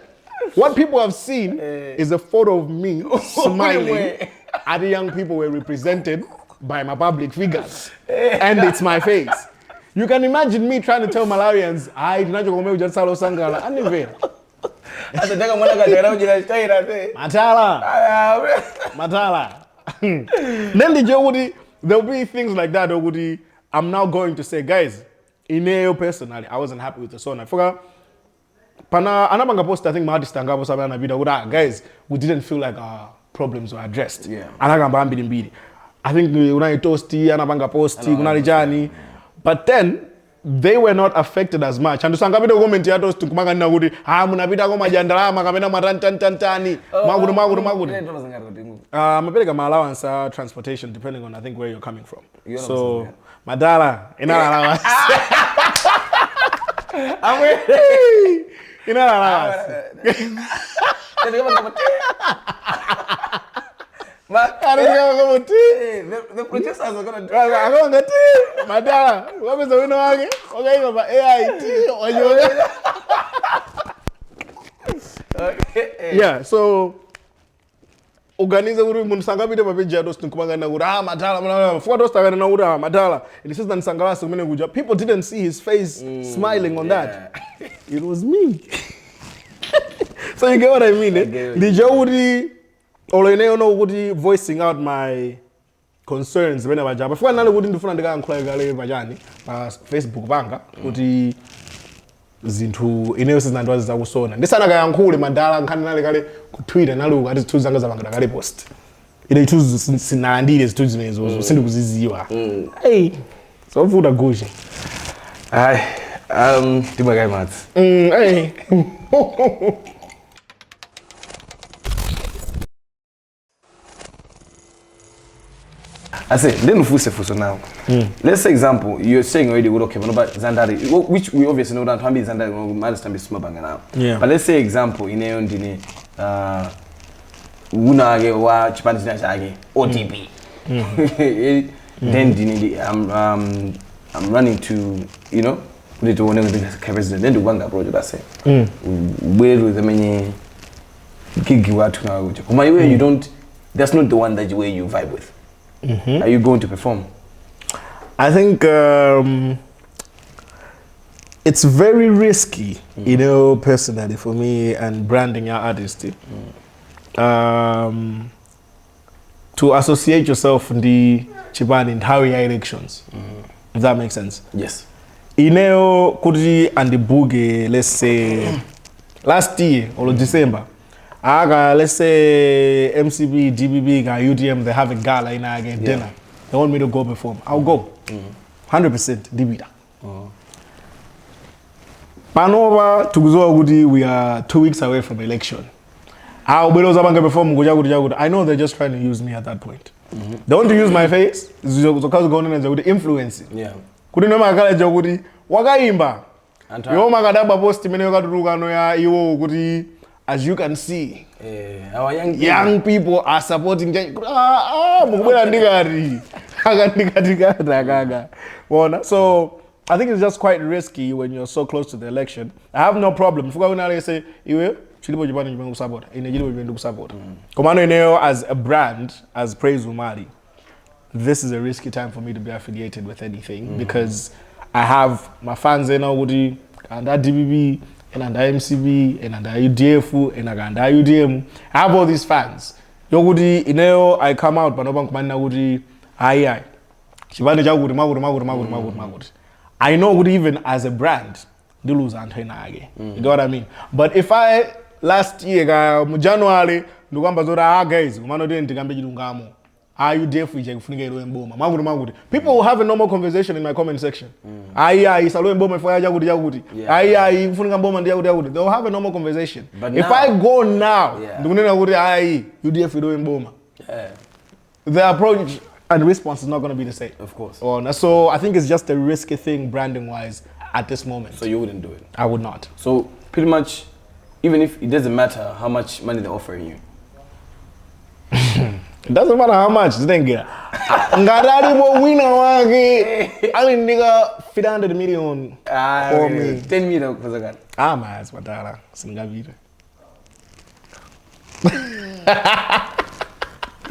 what people have seen is a photo of me smiling at the young people were represented by my public figures. And it's my face. You can imagine me trying to tell Malawians, I did not go to Salo Sangala. Matala. Then there'll be things like that. I'm now going to say, guys, personally, I wasn't happy with the SONA. Post, I think guys, we didn't feel like our problems were addressed. Yeah. I think but then they were not affected as much. And I'm paying my allowance transportation depending on I think where you're coming from. So Madala, allowance. The producers are going to drive. I'm going to Madala, what is the winner? Okay, yeah, so organize uri munsanga bide mabija dos tukumanga ura Madala for those time na ura Madala it says that Sangala so many guja people didn't see his face smiling on that. It was me. So you get what I mean? The Jawudi or voicing out my concerns whenever job. Before I wouldn't do front the guy and Vajani Facebook banga uti zintu ineosis na ndwazi za usona. Ndisana ga yankule Madala nkanale kale ku Twitter nalu ati tuzanga za banga kale post. Ile tuzu sinandile zituzimezo sindi kuziziwa. Hey. So vuda goji. Tibagai Mats. Hey. I say, then we for now. Let's say example, you're saying already what okay, but Zandari, which we obviously know that Hambi Zandari might be small bang now. Yeah. But let's say example, in a dine Unage wa Chipanjage OTP. Then dine I'm running to, you know, put it to one of the president, then the one that project I say. Where with the many gig you are to now. My way you don't, that's not the one that you vibe with. Are you going to perform? I think it's very risky, you know, personally for me and branding your artist. To associate yourself in the Chibani and Harry elections, if that makes sense. Yes. Ineo Kuji and the Boogie, let's say last year or December. Let's say MCB, DBB, UDM, they have a gala in again dinner. They want me to go perform. I'll go. 100% DBD. Panova to Gudi, we are 2 weeks away from election. I'll be perform. I know they're just trying to use me at that point. They want to use my face because going and they influence. Yeah. Couldn't know my college Jogudi. Wagaimba. Yo Magadaba post Gudi. As you can see, our young people are supporting. So I think it's just quite risky when you're so close to the election. I have no problem. If I say, as a brand, as Praise UMALI, this is a risky time for me to be affiliated with anything because I have my fans in Audi and that DBB. And under MCB, and under UDF, and under UDM. I have all these fans. Yogudi, Ineo, I come out, but no one can Nagudi, I know Gudi even as a brand, they lose Antenna. You know what I mean? But if I last year, January, Nugamba Zora guys, Mano didn't take Gamo. Are you there for people will have a normal conversation in my comment section. They'll have a normal conversation. But if I go now, the approach and response is not going to be the same. Of course. So I think it's just a risky thing branding wise at this moment. So you wouldn't do it? I would not. So pretty much, even if it doesn't matter how much money they're offering you. It doesn't matter how much, then get. Ngadari bo winner wage. I mean, nigga, 500 million for me. 10 million for the mas, Matara, Singavira.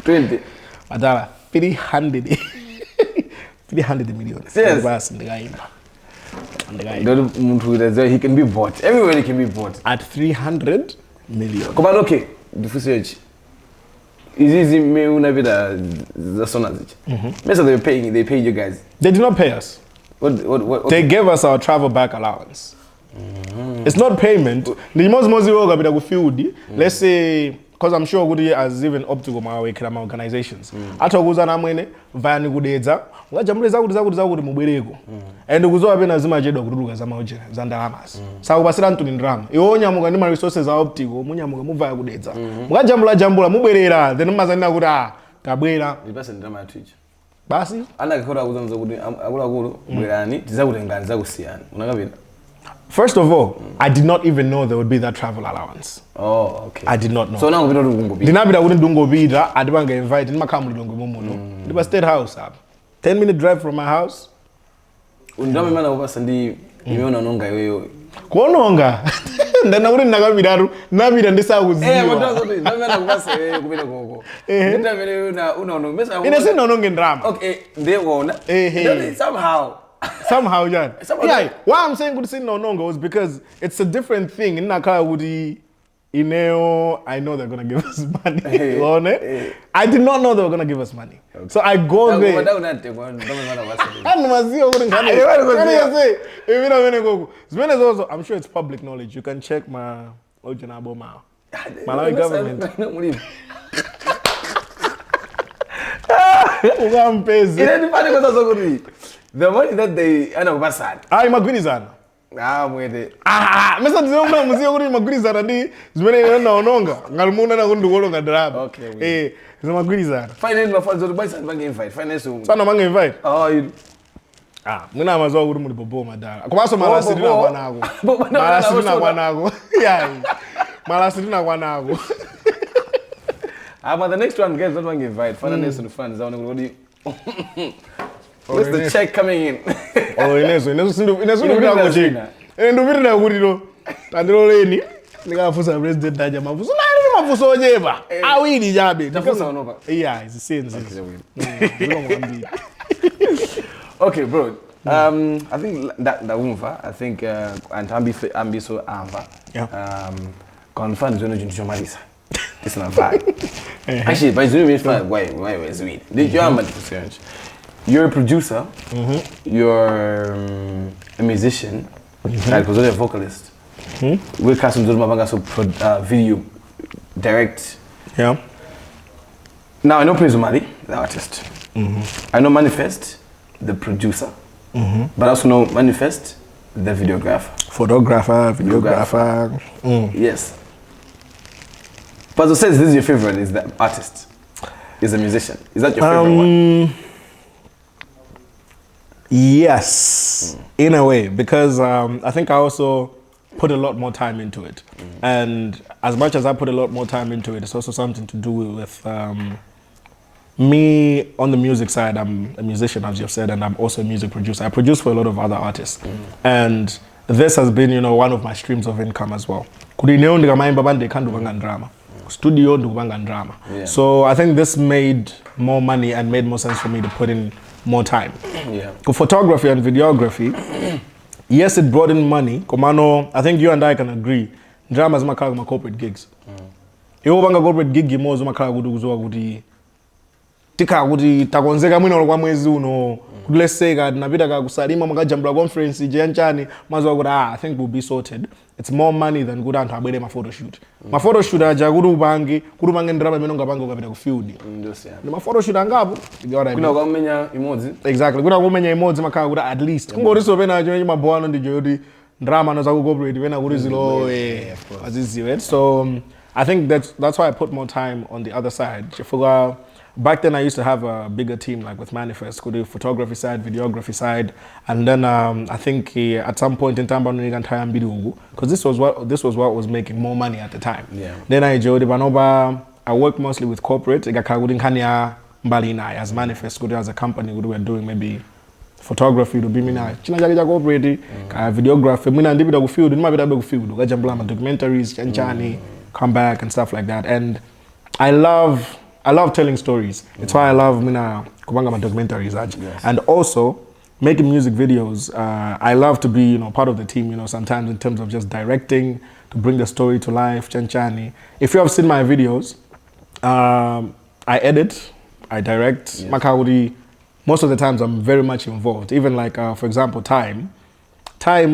20. Matara, 300. 300 million. Yes. He can be bought. Everybody can be bought. At 300 million. Come on, okay. The footage. Is easy me una vida the SONA. They pay you guys. They did not pay us. What they gave us our travel back allowance. It's not payment. The most let's say because I'm sure Gudi has even up to my way organizations. Atoguza na mwene vani gudeza. Ngajambuleza gudi muberego. And guzo abena zima jedo kuruga zama oje zandaramas. Sa ubasira ntuni ndrama. Iwonya muga ni resources are optigo munya muga muva gudeza. Ngajambula muberera then mazana guda tabwera. Ibase ndrama ya Twitch. Basi ana gakora kuzanza gudi agula gulu berani tizakutenganiza kusiyana. Unakabira. First of all, I did not even know there would be that travel allowance. Oh, okay. I did not know. So now we don't go. Dinabida wouldn't go bida. I didn't get invited. Didn't come to Mumu. It was state house. 10-minute drive from my house. Undame mana over Sunday. You know nonga yo. Kononga. Then I wouldn't nagabida. Nabida ndisa uzi. Ndame na kubase kubile gogo. Ndame na uno. Ina si nononga drama. Okay, they won. Somehow, yeah. Yeah. Why I'm saying good thing no was because it's a different thing. In Naka Woody, Ineo, I know they're gonna give us money. I did not know they were gonna give us money. Okay. So I go there. I'm sure it's public knowledge. You can check my Malawi government. The money that they, I know, what's that? I'm a Guinizan. mwede. Mesa tizomba muziyo kuti magwirizana ndi zimene naononga ngalimuna na kundu kolonga drama. Okay. Zimagwirizana. Finance mafanzo to buy something invite. Finance. Sana manga invite. You mwina amazowa kuti muli bobo madala. Komanso malasirina kwanako. Malasirina kwanako. Yeah. Malasirina kwanako. But the next one guys don't want to invite. Finance to fans. I want to what's the check coming in? Ineso ndupita ndupita kuti tandiloleni ndikafusa president daja mafuso nani mafuso ochepa awiri chabe tafusa onopa yeah izisenzi okay bro I think that umva I think and ambi so amva confirm zone chintu chomalisa it's not bad actually but zone means fine why is it did you am difference. You're a producer, you're a musician, like was a vocalist. We're casting video, direct. Yeah. Now I know Prince UMALI, the artist. I know Manifest, the producer. But I also know Manifest, the videographer. Videographer. Yes. Puzzle says this is your favorite, is the artist, is a musician. Is that your favorite one? Yes, in a way, because I think I also put a lot more time into it. And as much as I put a lot more time into it, it's also something to do with me on the music side. I'm a musician, as you've said, and I'm also a music producer. I produce for a lot of other artists. And this has been, one of my streams of income as well. Studio drama. So I think this made more money and made more sense for me to put in more time. For photography and videography, yes, it brought in money. Komano, I think you and I can agree. Drama is my corporate gigs. You banga corporate gig mozo makala guduguzo gudi. Tika gudi takonzeka mwino kwa mwezi uno. Let's say God nabita ka kusalima makajambula conference janchani mazo guda I think will be sorted. It's more money than good antu abwere ma photo shoot. Ma photo shoot aja kurubange ndrama menonga bango kapita ku field. Ma photo shoot angapo. Kuna kumenya emoji. Exactly. Kuna kumenya emoji makala guda at least. Kungoriso pena jo mabwana ndi jodi drama no za ku corporate pena kuri zilo aziziwe. So I think that's why I put more time on the other side. Back then I used to have a bigger team like with Manifest, could do photography side, videography side, and then I think at some point in time because this was what was making more money at the time. Then I worked mostly with corporate. As Manifest, as a company, we were doing maybe photography to be corporate, videography, documentaries, come back and stuff like that. And I love telling stories. It's why I love kubanga documentaries. And also making music videos. I love to be part of the team. Sometimes in terms of just directing to bring the story to life. Chanchani. If you have seen my videos, I edit, I direct. Makawudi. Most of the times I'm very much involved. Even like for example, Time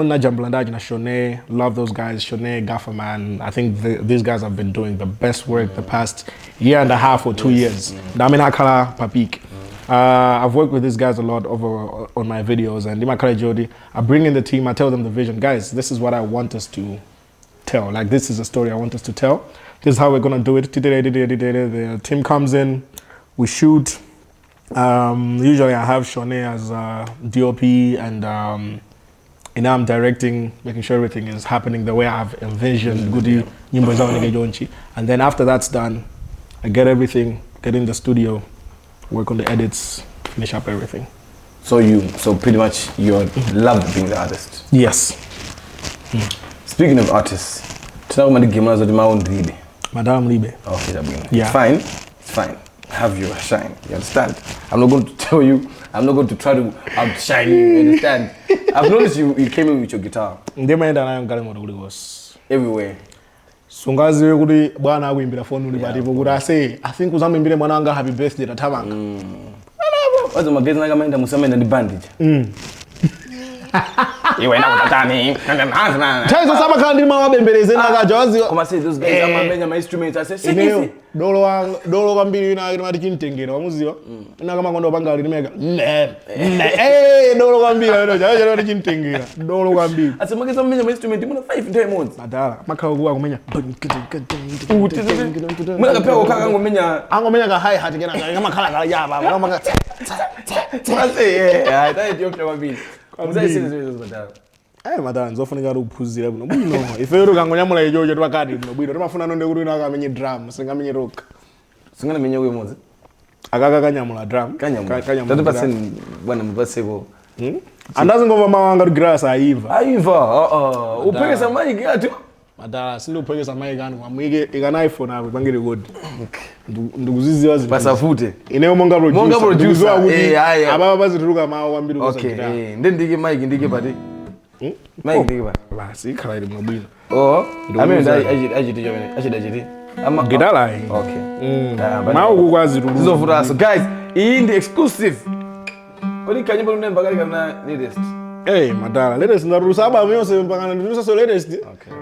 na Jambulandaji na Shone, love those guys, Shone, Gafferman. I think these guys have been doing the best work the past year and a half or 2 years. Daminakala Papik. I've worked with these guys a lot on my videos, and Imakala Jodi, I bring in the team, I tell them the vision. Guys, this is what I want us to tell. Like, this is a story I want us to tell. This is how we're gonna do it. The team comes in, we shoot. Usually I have Shone as DOP, and I'm directing, making sure everything is happening the way I've envisioned. And then after that's done, I get everything, get in the studio, work on the edits, finish up everything. So pretty much you love being the artist. Yes. Speaking of artists, Madame Libe. Okay, yeah. It's fine. Have your shine. You understand? I'm not going to tell you. I'm not going to try to outshine you. You understand? I've noticed you came in with your guitar. Everywhere. Sungazi kuri bwana wimbira phone uli bati kuri say I think uzamuimbire mwana wanga happy birthday tatabanga. Wazo magezi nanga maenda musamenda ndi bandage. Iwe na utatani. Chazo sama kandi mawabembeleze nakajawazi. Koma say those guys amamenya my instruments. I say sikisi. Dolo kwambiri ina mati chintengera wamuziwa. Ina kama kondo bangali nimeka. Dolo kwambiri ino chazo mati chintengera. Dolo kwambiri. Ase mageza amenya my instrument muna 5 diamonds. Madala makhawo kuwa kumenya. Muna kapea kokaka ngomenya. Angomenya ka high hat kena kama khala yaba. Kama ka. Say yeah, that you kwambiri. Muzai sisi madala. Madala nzofunika ukuphuzira buno. Bwino. Ife ro kangonyamula ijojo twakati buno. Bwino timafuna nonde kuti nakamenye drum, singamenye rock. Singana menye uye mozi. Akaka kanyamula drum. Kanyamula. Tatu paseni bwana mbaseko. Andazi ngova mawanga grass aiva. Aiva. Upekesa mic atu. Madala sindo upekesa mic anu amwike ikana iPhone apo bangire good. Ndikuziziwa zinthu. Pasafute. Ineyo monga producer. Ababa bazituluka mawo kwambiri kusa guitar. Okay. Ndike mic ndike pati. Mic ndike pati. Basi ikhala ili mwabwino. Amene ajiti jomene. Ajiti. Gidala. Okay. Mawo kukwazi tulu. Zizovuta so guys, iyi ndi exclusive. Kodi kanyimbo lunemba kali kana latest. Madala, latest ndarusa album yonse mpaka ndarusa so latest. Okay.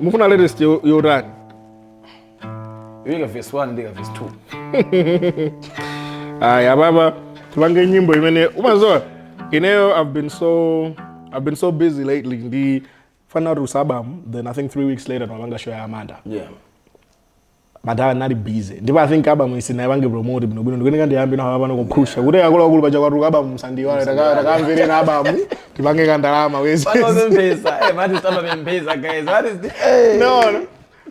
Mufuna latest yorani. Yeka verse 1 ndika verse 2. Aya baba, tubange nyimbo imene umazoa. Ineyo I've been so busy lately. Ndi fana rusa album, then I think 3 weeks later twabanga show ya Amanda. Yeah. Madala nali busy. Ndipo I think album isina yabange promote bino ndikunika ndiyambi na abantu kokusha. Kuti yakolo baja kwatu album msandiwale takamvere na album. Tibange kandalama wezi. Bano bempesa. Mati stama bempesa guys. What is this? No.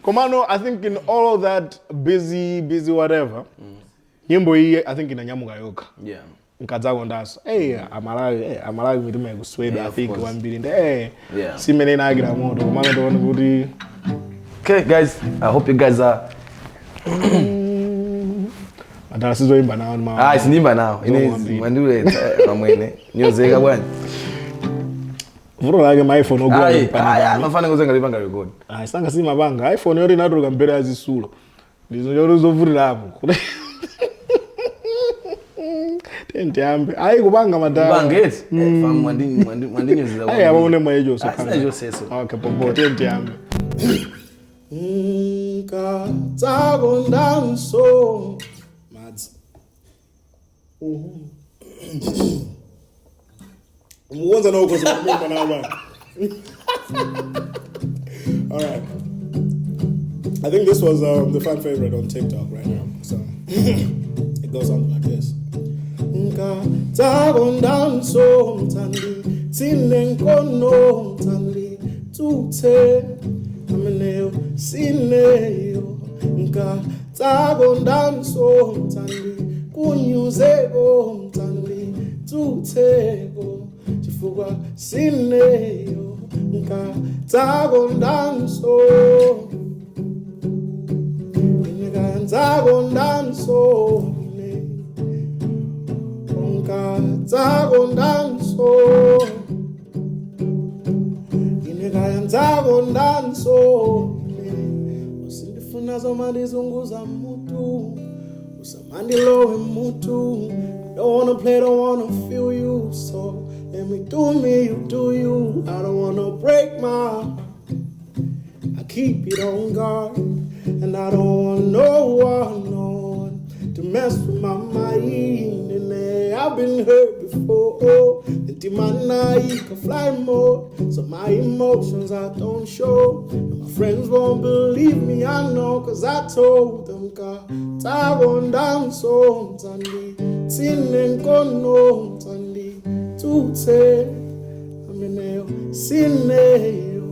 Komano, I think in all of that busy whatever. Nyimbo hii I think inanyamuka yoka. Yeah. Nkadzako ndaso. Amalawi mitume kusweda I think wambiri nde. Yeah. Simene na agira moto. Komano tuone kuti. Okay guys, I hope you guys are Madala sizoimba nawo ma. Isinimba nawo. Ine mandule pamwene. Nyozeka bwana. Vuro lake my iPhone ogwa pana. Mafana kuzenga libanga record. Sanga si mabanga. iPhone yori natuluka mbere azisulo. Ndizo yori zovurira hapo. Tentiambe. Kubanga madala. Bangeti. Famu mwandinyo zila. Abone mwejo so kana. Ayo seso. Okay, popo tentiambe. Tago danso. Mads. Mwanza na uko sababu na bwana. All right. I think this was the fan favorite on TikTok right now. So it goes something like this. Tago danso mtandi tinenkono mtandi tute ameneo sineyo tago danso mtandi kunyuzego mtandi tutego chifukwa sineyo tago danso tago danso tago danso tago danso usindifuna zomalizunguza mutu usamandilowe mutu don't wanna play, don't wanna feel you, so let me do me, you do you. I don't wanna break my heart, I keep it on guard, and I don't want no one to mess with my mind. And I've been hurt before, and I can fly more, so my emotions I don't show. And my friends won't believe me, I know, cause I told them. Tagon danso mtandi tinenkono mtandi tute ameneo sineyo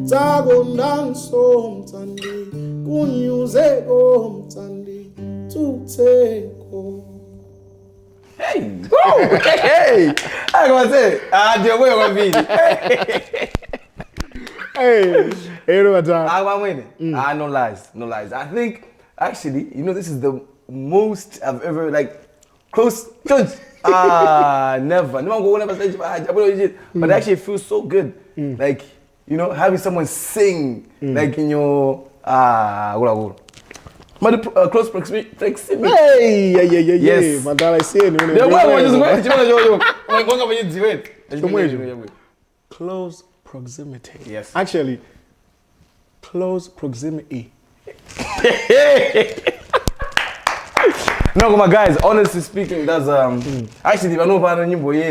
tagon danso mtandi kunyuzego mtandi tuteko. Hey! Oh, hey! I was say, dear way of me. Hey, I'm winning. No lies. I think, actually, this is the most I've ever, close. Never. No one ever. But actually, it feels so good. Like, having someone sing, like in your, but close proximity. Hey, yeah. Yes. Madala, I see it. Close proximity. Yes. Actually, close proximity. No, my guys, honestly speaking, that's actually if I know about any boy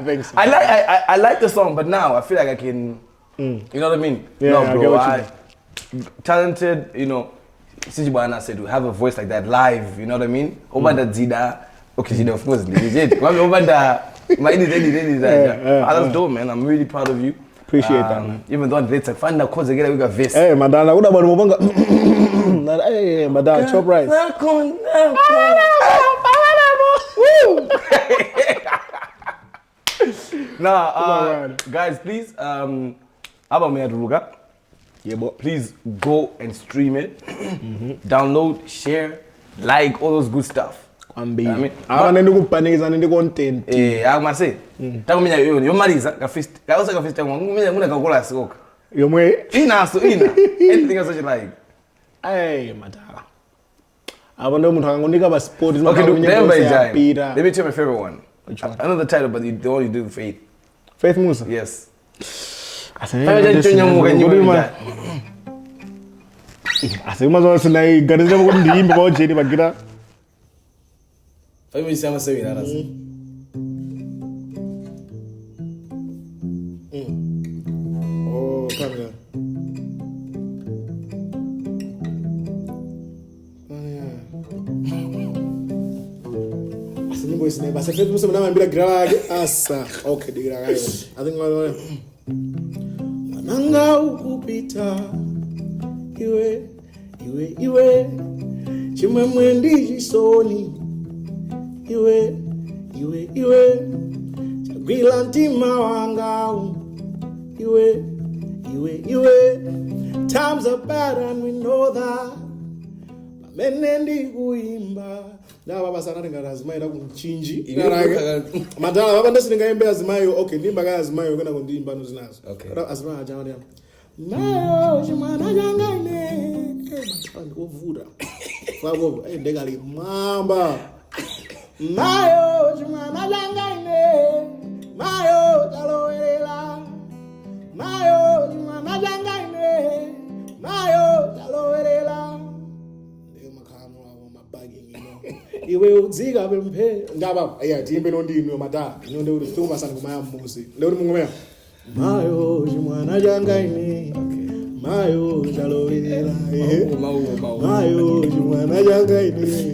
Thanks. I like the song, but now I feel like I can you know what I mean? Yeah, no, I bro, get what you talented, you know, Sijibana said to have a voice like that live, you know what I mean? Obanda Zida, okay, Zida of course, legit. Obanda that's dope, man. I'm really proud of you. Appreciate that, man. Even though it's a find out cause again we got this. Hey, madam, what about Mobanga? Hey, madam, chop rice. Now, guys, please, Ruga. Yeah, but Please go and stream it. Download, share, like, all those good stuff. I mean, I'm going to panic and the content. I'm going to say, tell me, you're married. I was like a fist. I'm going to go last walk. You're way. Anything else you like? Hey, madam. I want to go to sport. Okay, let me tell you my favorite one. Which one? I know the title, but the one you do with Faith. Faith Musa? Yes. I said, you must also say, God is never going to be about Jenny Bagira. Let me say, I'm saying that. Oh, come here. Basta Faith Musa mna mbira grage asa. Okay, digra I think Mananga ukupita iwe chimwemwe ndichisoni iwe chagwila mtima wanga iwe times are bad and we know that pamene ndikuimba na baba sana ndingazimaira kumchinji madala baba ndasindingaimbe azimayo okay ndimba ka azimayo kana kundimba nozinazo okay azimayo ajana yam mayo chimwana jangane matanda ovura fabo ndegali mamba mayo chimwana jangane mayo taloela mayo chimwana jangane mayo taloela iwe udzika pemphe ngaba yeah timbe nondini madala nonde uri stuma sana kumaya musi leo mungomea mayo chimwana jangaine mayo chalowerera mayo chimwana jangaine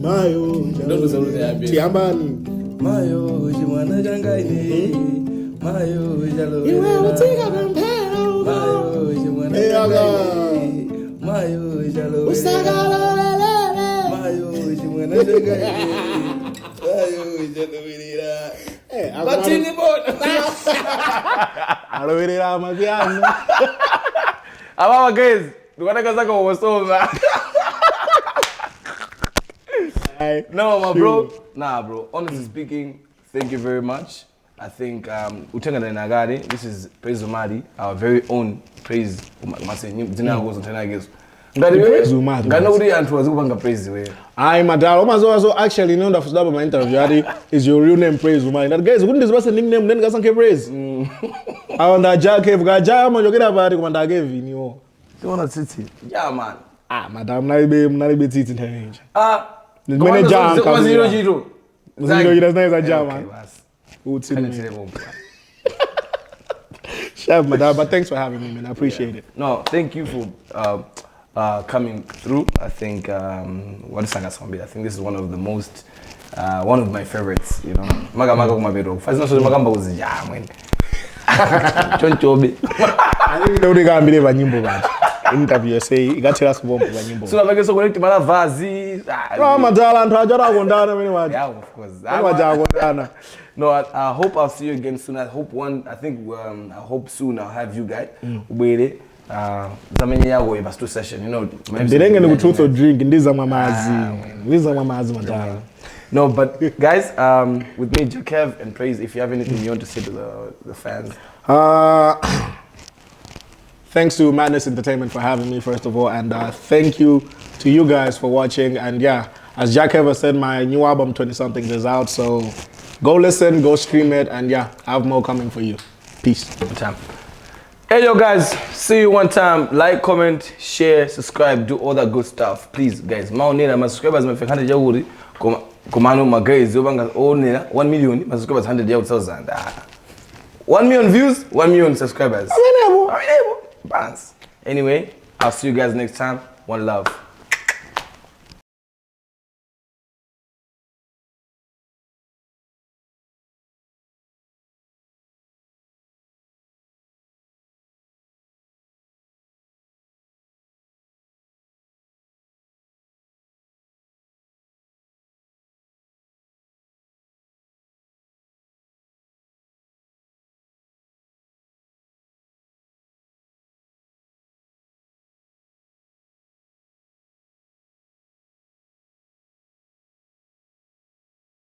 mayo tiambani mayo chimwana jangaine mayo chalowerera iwe udzika pemphe mayo chimwana jangaine mayo chalowerera usakala Batini bona. Aloverera makiano. Ababa guys, ndikwanaka zako wosova. No, my bro. Nah, bro. Honestly speaking, thank you very much. I think Utenga Nagari, this is Praise UMALI, our very own Praise UMALI. I madam, so actually no the first my interview is your real name Praise UMALI. That guys wouldn't this nickname then guys can praise. I want that JAA KEV Jaya man you get about it when I gave you. You want to sit? Yeah man. Madam na be titi change. The manager was 0-0. 0-0 that's nice a German. Chef, madam, but thanks for having me, man. I appreciate it. No, thank you for coming through. I think what is I think this is one of the most one of my favorites, you know. Maga kumabero. Fazina so magamba uzija man. Chonchobe. I think ndio ngambire banyimbo baje. Interview say igathela sibombo banyimbo. So make so connect mala vazi. No madala nthu ajara kondana mini waje. Yeah, of course. No, I hope I'll see you again soon. I hope I hope soon I'll have you guys. Ubere. Zamenya yago ibastu session, you know. Ndirenge nguthuth or drink ndiza mamazi. Ndiza mamazi madala. No, but guys, with me JAA KEV and Praise, if you have anything you want to say to the fans. Thanks to Madness Entertainment for having me first of all, and thank you to you guys for watching. And yeah, as JAA KEV said, my new album 20 something is out, so Go listen, go stream it, and yeah, I have more coming for you. Peace. One time. Hey yo guys, see you one time. Like, comment, share, subscribe, do all that good stuff. Please guys, my subscribers my 100 yawuri. Komano my guys, yobanga onera 1 million. My subscribers 100 yawuri. 1 million views, 1 million subscribers. Anyway, I'll see you guys next time. One love.